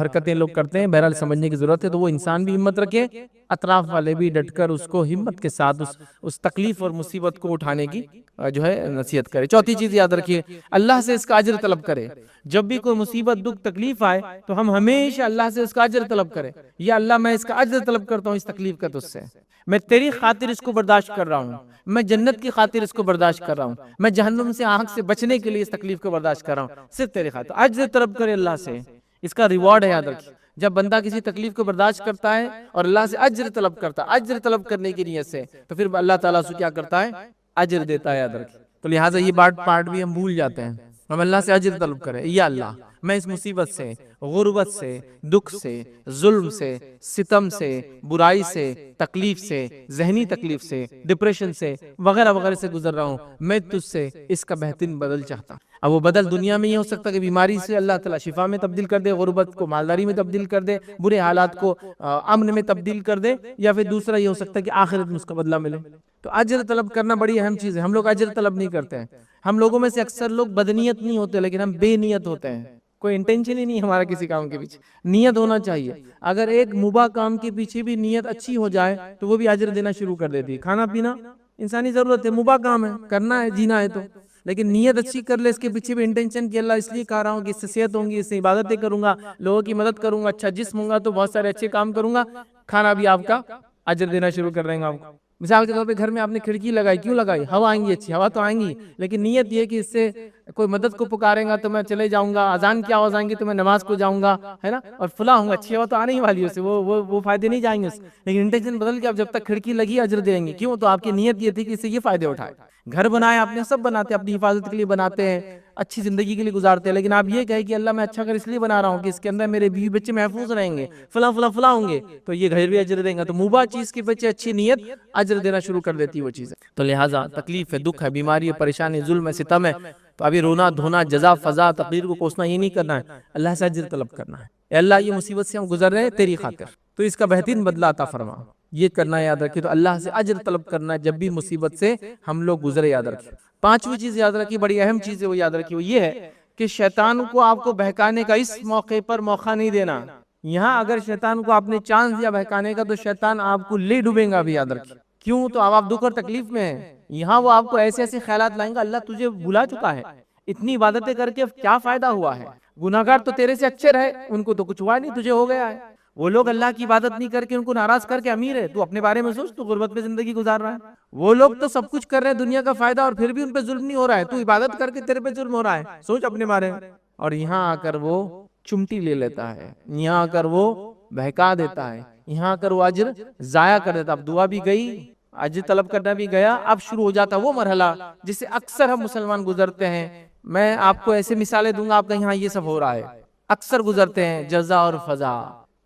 حرکتیں لوگ کرتے ہیں. بہرحال سمجھنے کی ضرورت ہے. تو وہ انسان بھی ہمت رکھے, اطراف والے بھی ڈٹ کر اس کو ہمت کے ساتھ اس تکلیف اور مصیبت کو اٹھانے کی جو ہے نصیحت کرے. چوتھی چیز یاد رکھیے, اللہ سے اس کا اجر طلب کرے. جب بھی کوئی مصیبت, دکھ, تکلیف آئے تو ہم ہمیشہ اللہ سے اس کا اجر طلب کریں. یا اللہ میں اس کا اجر طلب کرتا ہوں اس تکلیف کا تجھ سے, میں تیری خاطر اس کو برداشت کر رہا ہوں, میں جنت کی خاطر اس کو برداشت کر رہا ہوں, میں جہنم سے آگ سے بچنے کے لیے اس تکلیف کو برداشت کر رہا ہوں, صرف تیری خاطر. اجر طلب کرے اللہ سے, اس کا ریوارڈ ہے. یاد رکھیے, جب بندہ کسی تکلیف کو برداشت کرتا ہے اور اللہ سے اجر طلب کرتا ہے, اجر طلب کرنے کی نیت سے, تو پھر اللہ تعالیٰ سے کیا کرتا ہے, اجر دیتا ہے. یاد رکھیے. تو لہٰذا یہ پارٹ بھی ہم بھول جاتے ہیں. ہم اللہ سے اجر طلب کریں, یا اللہ میں اس مصیبت سے, غربت سے, دکھ سے, ظلم سے, ستم سے, برائی سے, تکلیف سے, ذہنی تکلیف سے, ڈپریشن سے, وغیرہ وغیرہ سے گزر رہا ہوں, میں تجھ سے اس کا بہترین بدل چاہتا ہوں. اب وہ بدل دنیا میں یہ ہو سکتا ہے کہ بیماری سے اللہ تعالیٰ شفا میں تبدیل کر دے, غربت کو مالداری میں تبدیل کر دے, برے حالات کو امن میں تبدیل کر دے, یا پھر دوسرا یہ ہو سکتا ہے کہ آخرت میں اس کا بدلہ ملے. تو اجر طلب کرنا بڑی اہم چیز ہے. ہم لوگ اجر طلب نہیں کرتے ہیں, ہم لوگوں میں سے اکثر لوگ بدنیت نہیں ہوتے لیکن ہم بے نیت ہوتے ہیں. کوئی انٹینشن ہی نہیں ہمارا کسی کام کے پیچھے. نیت ہونا چاہیے. اگر ایک مباح کام کے پیچھے بھی نیت اچھی ہو جائے تو وہ بھی اجر دینا شروع کر دیتی ہے. کھانا پینا انسانی ضرورت ہے, مباح کام ہے, کرنا ہے, جینا ہے تو, لیکن نیت اچھی کر لے, اس کے پیچھے بھی انٹینشن کہ اللہ اس لیے کہہ رہا ہوں کہ اس سے صحت ہوں گی, اس سے عبادتیں کروں گا, لوگوں کی مدد کروں گا, اچھا جسم ہوں گا تو بہت سارے اچھے کام کروں گا, کھانا بھی آپ کا اجر دینا شروع کر دیں گا آپ کو. مثال کے طور پہ گھر میں آپ نے کھڑکی لگائی, کیوں لگائی؟ ہوا آئیں گی, اچھی ہوا تو آئیں گی, لیکن نیت یہ کہ اس سے کوئی مدد کو پکارے گا تو میں چلے جاؤں گا, اذان کی آواز آئیں گی تو میں نماز کو جاؤں گا, ہے نا, اور فلاں ہوں گا, اچھی ہوا تو آنے ہی والی ہے اس سے, وہ فائدے نہیں جائیں گے اس, لیکن انٹینشن بدل کے آپ جب تک کھڑکی لگی اجر دیں گے. کیوں؟ تو آپ کی نیت یہ تھی کہ اس سے یہ فائدے اٹھائے. گھر بنائے آپ نے, سب بناتے ہیں اپنی حفاظت کے لیے بناتے ہیں, اچھی زندگی کے لیے گزارتے ہیں, لیکن آپ یہ کہیں کہ اللہ میں اچھا کر اس لیے بنا رہا ہوں کہ اس کے اندر میرے بیوی بچے محفوظ رہیں گے, فلاں فلاں فلاں ہوں گے, تو یہ گھر بھی اجر دیں گا. تو مباح چیز کے پیچھے اچھی نیت اجر دینا شروع کر دیتی وہ چیزیں. تو لہٰذا تکلیف ہے, دکھ ہے, بیماری ہے, پریشانی, ظلم ہے, ستم ہے, تو ابھی رونا دھونا, جزا فضا, تقدیر کو کوسنا یہ نہیں کرنا ہے, اللہ سے اجر طلب کرنا ہے. اے اللہ یہ مصیبت سے ہم گزر رہے ہیں تیری خاطر, تو اس کا بہترین بدلہ عطا فرما, یہ کرنا یاد رکھیں. تو اللہ سے اجر طلب کرنا ہے جب بھی مصیبت سے ہم لوگ گزرے, یاد رکھیں. پانچویں چیز یاد رکھیے, بڑی اہم چیز ہے وہ یاد رکھیے, وہ یہ ہے کہ شیطان کو آپ کو بہکانے کا اس موقع پر موقع نہیں دینا. یہاں اگر شیطان کو آپ نے چانس دیا بہکانے کا تو شیطان آپ کو لے ڈوبے گا بھی, یاد رکھیں. کیوں؟ تو اب آپ دکھ اور تکلیف میں ہیں. یہاں وہ آپ کو ایسے ایسے خیالات لائیں گا, اللہ تجھے بھلا چکا ہے, اتنی عبادتیں کر کے کیا فائدہ ہوا ہے, گناہگار تو تیرے سے اچھے رہے, ان کو تو کچھ ہوا نہیں, تجھے ہو گیا ہے. وہ لوگ اللہ کی عبادت نہیں کر کے ان کو ناراض کر کے امیر ہے, تو اپنے بارے میں سوچ, تو غربت میں زندگی گزار رہا ہے. وہ لوگ تو سب کچھ کر رہے ہیں دنیا کا فائدہ اور پھر بھی ان پہ ظلم نہیں ہو رہا ہے, تو عبادت کر کے تیرے پہ ظلم ہو رہا ہے, سوچ اپنے بارے میں. اور یہاں آ کر وہ چمٹی لے لیتا ہے, یہاں آ کر وہ بہکا دیتا ہے, یہاں آ کر وہ اجر ضائع کر دیتا. اب دعا بھی گئی, اجر طلب کرنا بھی گیا, اب شروع ہو جاتا وہ مرحلہ جس سے اکثر ہم مسلمان گزرتے ہیں. میں آپ کو ایسے مثالیں دوں گا, آپ کہیں ہاں یہ سب ہو رہا ہے, اکثر گزرتے ہیں. جزا اور فضا,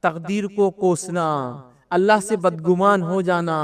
تقدیر کو کوسنا, اللہ سے بدگمان ہو جانا,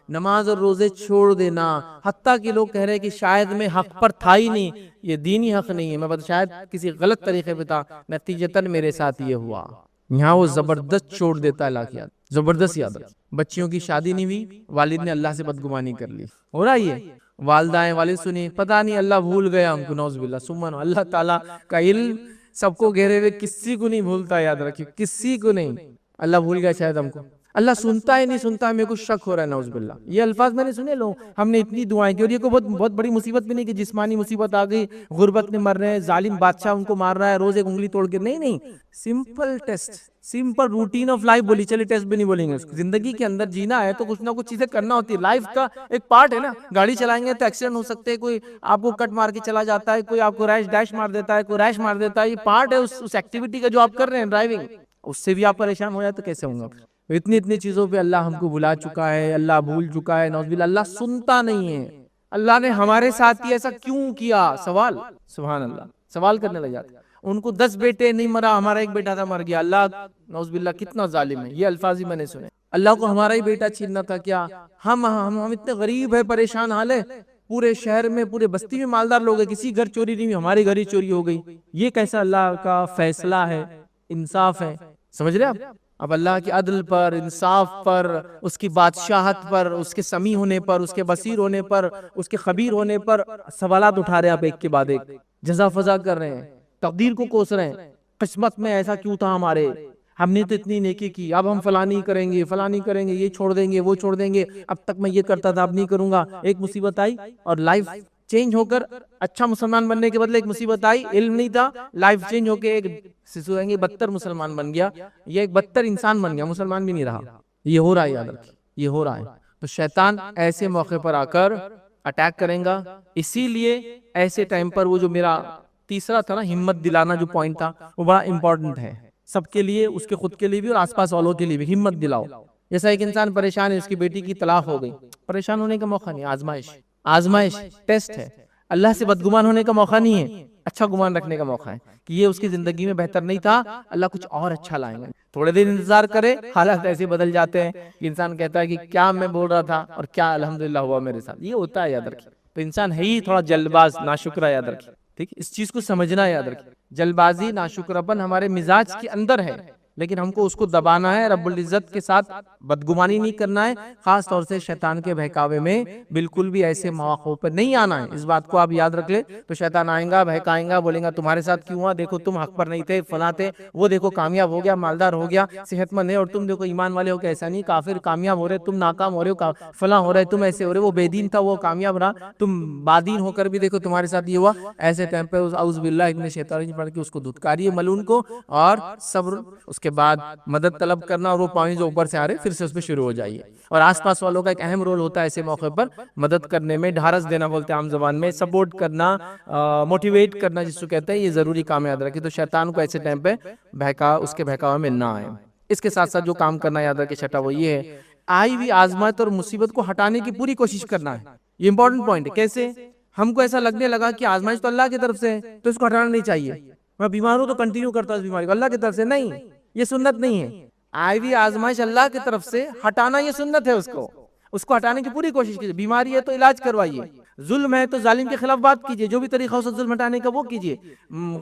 نماز اور روزے چھوڑ دینا, حتیٰ کہ لوگ کہہ رہے ہیں کہ شاید میں حق پر تھا ہی نہیں, یہ دینی حق نہیں ہے, میں شاید کسی غلط طریقے پہ تھا, نتیجتاً میرے ساتھ یہ ہوا. یہاں وہ زبردست چھوڑ دیتا ہے لاکیات, زبردست. یاد رکھ, بچیوں کی شادی نہیں ہوئی, والد نے اللہ سے بدگمانی کر لی, ہو رہا ہے. والدائیں والد سنی, پتہ نہیں اللہ بھول گیا ہم کو, نعوذ باللہ. سبحان اللہ تعالیٰ کا علم سب کو گھیرے ہوئے, کسی کو نہیں بھولتا, یاد رکھیے, کسی کو نہیں. اللہ بھول گیا شاید ہم کو, اللہ سنتا ہے نہیں سنتا, میرے کو شک ہو رہا ہے, نعوذ باللہ. یہ الفاظ میں نے سنے لو, ہم نے اتنی دعائیں کی, اور یہ کوئی بہت بڑی مصیبت بھی نہیں کہ جسمانی مصیبت آ گئی, غربت میں مر رہے ہیں, ظالم بادشاہ ان کو مار رہا ہے, روز ایک انگلی توڑ کے, نہیں نہیں, simple test, simple routine of life بولی, چلے ٹیسٹ بھی نہیں بولیں گے اس کو. زندگی کے اندر جینا ہے تو کچھ نہ کچھ چیزیں کرنا ہوتی ہے, لائف کا ایک پارٹ ہے نا. گاڑی چلائیں گے تو ایکسیڈنٹ ہو سکتے ہیں, کوئی آپ کو کٹ مار کے چلا جاتا ہے, کوئی آپ کو ڈیش مار دیتا ہے, کوئی ریش مار دیتا ہے, یہ پارٹ ہے اس ایکٹیویٹی کا جو آپ کر رہے ہیں, ڈرائیونگ. اس سے بھی آپ پریشان ہو جائے تو کیسے ہوں گا؟ اتنی چیزوں پہ اللہ ہم کو بلا چکا ہے, اللہ بھول چکا ہے, نعوذ باللہ. اللہ سنتا نہیں ہے. اللہ نے ہمارے ساتھ ہی ایسا کیوں کیا, سوال, سبحان اللہ, سوال کرنے لگ جاتے. ان کو 10 بیٹے نہیں مرا, ہمارا ایک بیٹا تھا مر گیا. اللہ نعوذ باللہ کتنا ظالم ہے, یہ الفاظ ہی میں نے سنے. اللہ کو ہمارا ہی بیٹا چھیننا تھا کیا؟ ہم اتنے غریب ہے, پریشان حال ہے, پورے شہر میں پورے بستی میں مالدار لوگ ہیں, کسی گھر چوری نہیں ہوئی, ہمارے گھر ہی چوری ہو گئی. یہ کیسا اللہ کا فیصلہ ہے, انصاف ہے, سمجھ رہے آپ؟ اب اللہ کے عدل پر, انصاف پر, اس کی بادشاہت پر, اس کے سمیع ہونے پر, اس کے بصیر ہونے پر, اس کے خبیر ہونے پر سوالات اٹھا رہے ہیں آپ ایک کے بعد ایک, جزا فضا کر رہے ہیں, تقدیر کو کوس رہے ہیں. قسمت میں ایسا کیوں تھا ہمارے, ہم نے تو اتنی نیکی کی, اب ہم فلاں نہیں کریں گے, فلاں نہیں کریں گے, یہ چھوڑ دیں گے, وہ چھوڑ دیں گے, اب تک میں یہ کرتا تھا اب نہیں کروں گا. ایک مصیبت آئی اور لائف چینج ہو کر اچھا مسلمان بننے کے بدلے ایک مصیبت آئی, علم نہیں تھا, لائف چینج ہو کے ایک بدتر مسلمان بن گیا, یا ایک بدتر انسان بن گیا, مسلمان بھی نہیں رہا. یہ ہو رہا ہے, یاد رکھیں, یہ ہو رہا ہے. تو شیطان ایسے موقع پر آ کر اٹیک کریں گا. اسی لیے ایسے ٹائم پر وہ جو میرا تیسرا تھا نا, ہمت دلانا جو پوائنٹ تھا, وہ بڑا امپورٹنٹ ہے سب کے لیے, اس کے خود کے لیے بھی اور آس پاس والوں کے لیے بھی. ہمت دلاؤ. جیسا ایک انسان پریشان ہے, اس کی بیٹی کی طلاق ہو گئی, پریشان ہونے کا موقع نہیں, آزمائش, ٹیسٹ ہے. اللہ سے بدگمان ہونے کا موقع نہیں ہے, اچھا گمان رکھنے کا موقع ہے کہ یہ اس کی زندگی میں بہتر نہیں تھا, اللہ کچھ اور اچھا لائیں گے. تھوڑے دن انتظار کرے, حالات ایسے بدل جاتے ہیں کہ انسان کہتا ہے کہ کیا میں بول رہا تھا اور کیا الحمدللہ ہوا میرے ساتھ. یہ ہوتا ہے, یاد رکھیں. تو انسان ہے ہی تھوڑا جلد باز, ناشکرا, یاد رکھیں. ٹھیک, اس چیز کو سمجھنا, یاد رکھیں. جلد بازی, ناشکراپن ہمارے مزاج کے اندر ہے. لیکن ہم کو اس کو دبانا ہے، رب العزت کے ساتھ بدگمانی نہیں کرنا ہے، خاص طور سے شیطان کے بہکاوے میں بالکل بھی ایسے مواقع پر نہیں آنا ہے۔ اس بات کو آپ یاد رکھ لیں، تو شیطان آئیں گا، بہکائیں گا، بولیں گا تمہارے ساتھ کیوں ہوا، دیکھو تم حق پر نہیں تھے، فلاں تھے، وہ دیکھو کامیاب ہو گیا، مالدار ہو گیا، صحت مند ہے، اور تم دیکھو ایمان والے ہو کہ ایسا نہیں، کافر کامیاب ہو رہے، تم ناکام ہو رہے ہو، فلاں ہو رہے، تم ایسے ہو رہے، وہ بے دین تھا وہ کامیاب رہا، تم بادین ہو کر بھی دیکھو تمہارے ساتھ یہ ہوا۔ ایسے ٹائم پہ اعوذ باللہ ابن الشیطان الرجیم پڑھ کے اس کو دھتکاریے ملعون کو، اور صبر، اس کے بعد مدد طلب کرنا، اور وہ پانی جو اوپر سے آ رہے پھر سے اس پہ شروع ہو جائیے۔ اور آس پاس والوں کا ایک اہم رول ہوتا ہے ایسے موقع پر مدد کرنے میں، ڈھارس دینا بولتے ہیں عام زبان میں، سپورٹ کرنا، موٹیویٹ کرنا جس کو کہتے ہیں، یہ ضروری کام یاد رکھیں۔ تو شیطان کو ایسے ٹائم پہ اس کے بہکاوے میں نہ آئے۔ اس کے ساتھ ساتھ جو کام کرنا یاد رکھے چھٹا وہ یہ ہے، آئی ہوئی آزمائش اور مصیبت کو ہٹانے کی پوری کوشش کرنا ہے۔ یہ امپورٹنٹ پوائنٹ ہے۔ کیسے؟ ہم کو ایسا لگنے لگا کہ آزمائش تو اللہ کی طرف سے ہے تو اس کو ہٹانا نہیں چاہیے، میں بیمار ہوں تو کنٹینیو کرتا ہوں اس بیماری کو، اللہ کی طرف سے نہیں، یہ سنت نہیں ہے۔ آئی ہوئی آزمائش اللہ کی طرف سے ہٹانا یہ سنت ہے، اس کو ہٹانے کی پوری کوشش کیجیے۔ بیماری ہے تو علاج کروائیے، ظلم ہے تو ظالم کے خلاف بات کیجیے، جو بھی طریقہ ہو سکتا ظلم ہٹانے کا وہ کیجیے،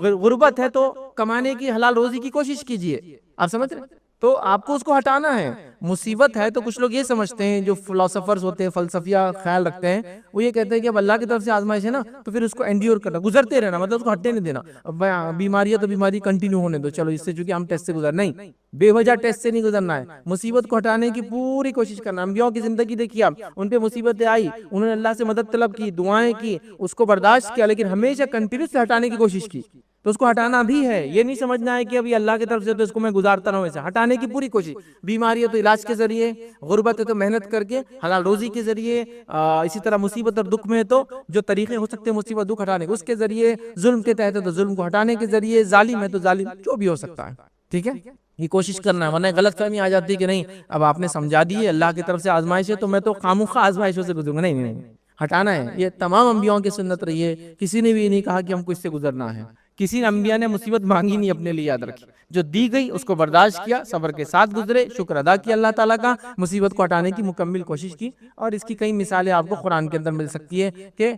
غربت ہے تو کمانے کی حلال روزی کی کوشش کیجیے۔ آپ سمجھ رہے ہیں؟ تو آپ کو اس کو ہٹانا ہے۔ مصیبت ہے تو کچھ لوگ یہ سمجھتے ہیں، جو فلسفرز ہوتے ہیں، فلسفیہ خیال رکھتے ہیں، وہ یہ کہتے ہیں کہ اب اللہ کی طرف سے آزمائش ہے نا تو پھر اس کو انڈیور کرنا، گزرتے رہنا، مطلب اس کو ہٹنے نہیں دینا۔ بیماری ہے تو بیماری کنٹینیو ہونے دو، چلو اس سے چونکہ ہم ٹیسٹ سے گزر، نہیں، بے وجہ ٹیسٹ سے نہیں گزرنا ہے، مصیبت کو ہٹانے کی پوری کوشش کرنا۔ انبیاء کی زندگی دیکھیے آپ، ان پہ مصیبتیں آئی، انہوں نے اللہ سے مدد طلب کی، دعائیں کی، اس کو برداشت کیا، لیکن ہمیشہ کنٹینیوس سے ہٹانے کی کوشش کی۔ تو اس کو ہٹانا بھی ہے، یہ نہیں سمجھنا ہے کہ ابھی اللہ کی طرف سے تو اس کو میں گزارتا رہوں، ایسے ہٹانے کی پوری کوشش۔ بیماری ہے تو علاج کے ذریعے، غربت ہے تو محنت کر کے حلال روزی کے ذریعے، اسی طرح مصیبت اور دکھ میں ہے تو جو طریقے ہو سکتے ہیں مصیبت دکھ ہٹانے کے، اس کے ذریعے، ظلم کے تحت ہے تو ظلم کو ہٹانے کے ذریعے، ظالم ہے تو ظالم، جو بھی ہو سکتا ہے، ٹھیک ہے، یہ کوشش کرنا ہے۔ ورنہ غلط فہمی آ جاتی ہے کہ نہیں اب آپ نے سمجھا دی ہے اللہ کی طرف سے آزمائش ہے تو میں تو خامخواہ آزمائشوں سے گزروں گا، نہیں، ہٹانا ہے۔ یہ تمام انبیاءوں کی سنت رہی ہے، کسی نے بھی یہ نہیں کہا کہ ہم کو اس سے گزرنا ہے، کسی انبیاء نے مصیبت مانگی نہیں اپنے لیے، یاد رکھی، جو دی گئی اس کو برداشت کیا، صبر کے ساتھ گزرے، شکر ادا کیا اللہ تعالیٰ کا، مصیبت کو ہٹانے کی مکمل کوشش کی۔ اور اس کی کئی مثالیں آپ کو قرآن کے اندر مل سکتی ہے کہ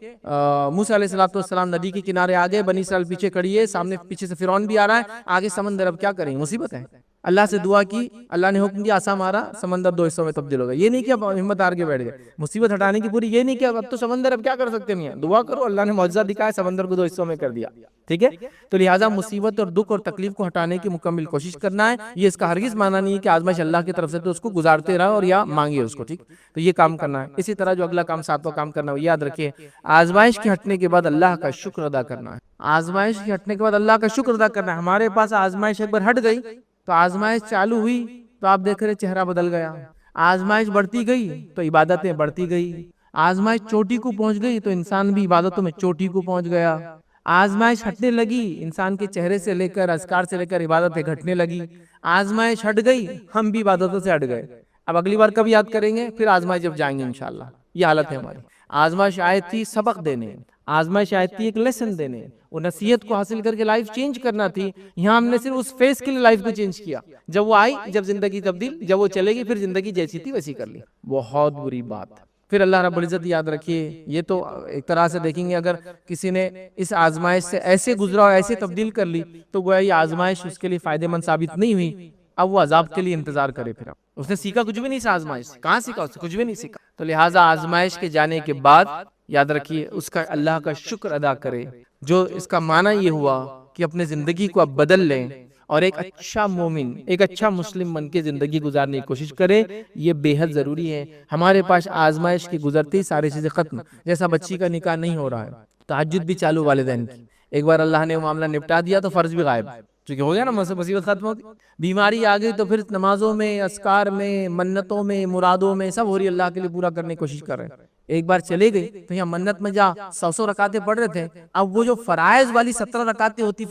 موسیٰ علیہ السلام ندی کے کنارے آگے، بنی اسرائیل پیچھے کھڑی ہے، سامنے پیچھے سے فرعون بھی آ رہا ہے، آگے سمندر، اب کیا کریں، مصیبت ہے، اللہ سے دعا کی، اللہ نے حکم دیا، عصا مارا، سمندر دو حصوں میں تبدیل ہو گیا۔ یہ نہیں کہ اب ہمت ہار کے بیٹھ گئے، مصیبت ہٹانے کی پوری، یہ نہیں کہ اب تو سمندر، اب کیا کر سکتے ہیں، دعا کرو، اللہ نے معجزہ دکھایا، سمندر کو دو حصوں میں کر دیا، ٹھیک ہے۔ تو لہٰذا مصیبت اور دکھ اور تکلیف کو ہٹانے کی مکمل کوشش کرنا ہے۔ یہ اس کا ہرگز معنی نہیں ہے کہ آزمائش اللہ کی طرف سے تو اس کو گزارتے رہو اور یا مانگے اس کو، ٹھیک، تو یہ کام کرنا ہے۔ اسی طرح جو اگلا کام، ساتواں کام کرنا ہے، یاد رکھیے، آزمائش کے ہٹنے کے بعد اللہ کا شکر ادا کرنا ہے۔ آزمائش کے ہٹنے کے بعد اللہ کا شکر ادا کرنا ہے۔ ہمارے پاس آزمائش ایک بار ہٹ گئی تو آزمائش چالو ہوئی تو آپ دیکھ رہے چہرہ بدل گیا، آزمائش بڑھتی گئی تو عبادتیں بڑھتی گئی، آزمائش چوٹی کو پہنچ گئی تو انسان بھی عبادتوں میں چوٹی کو پہنچ گیا، آزمائش ہٹنے لگی، انسان کے چہرے سے لے کر، اذکار سے لے کر عبادتیں گھٹنے لگی، آزمائش ہٹ گئی، ہم بھی عبادتوں سے ہٹ گئے۔ اب اگلی بار کب یاد کریں گے؟ پھر آزمائش جب جائیں گے انشاءاللہ۔ یہ حالت ہے ہماری۔ آزمائش آئی تھی سبق دینے، آزمائش آئی تھی ایک لیسن دینے، وہ نصیحت کو حاصل کر کے لائف چینج کرنا تھی۔ یہاں ہم نے صرف اس فیس کے لیے لائف کو چینج کیا، جب وہ آئی، جب زندگی تبدیل، جب وہ چلے گی پھر زندگی جیسی تھی ویسی کر لی، بہت بری بات۔ پھر اللہ رب العزت یاد رکھیے، یہ تو ایک طرح سے دیکھیں گے، اگر کسی نے اس آزمائش سے ایسے گزرا اور ایسے تبدیل کر لی تو گویا یہ آزمائش اس کے لیے فائدہ مند ثابت نہیں ہوئی، اب وہ عذاب کے لیے انتظار کرے۔ پھر اس نے سیکھا کچھ بھی نہیں، اس آزمائش سے کہاں سیکھا، اس سے کچھ بھی نہیں سیکھا۔ تو لہٰذا آزمائش کے جانے کے بعد یاد رکھیے اس کا اللہ کا شکر ادا کرے، جو اس کا معنی یہ ہوا کہ اپنے زندگی کو اب بدل لیں اور ایک اچھا مومن، ایک اچھا مسلم بن کے زندگی گزارنے کی کوشش کرے۔ یہ بے حد ضروری ہے۔ ہمارے پاس آزمائش کی گزرتی ساری چیزیں ختم، جیسا بچی کا نکاح نہیں ہو رہا ہے، تہجد بھی چالو والدین کی، ایک بار اللہ نے وہ معاملہ نپٹا دیا تو فرض بھی غائب، چونکہ ہو گیا نا، مصیبت ختم ہوگی، بیماری آ گئی تو پھر نمازوں میں، اذکار میں، منتوں میں، مرادوں میں سب ہو رہی، اللہ کے لیے پورا کرنے کی کوشش کر رہے ہیں۔ ایک بار چلے گئی تو یہاں منت میں جا 100 رکعتیں پڑھ رہے تھے، اب وہ جو فرائض والی 17 رکعتیں ہوتی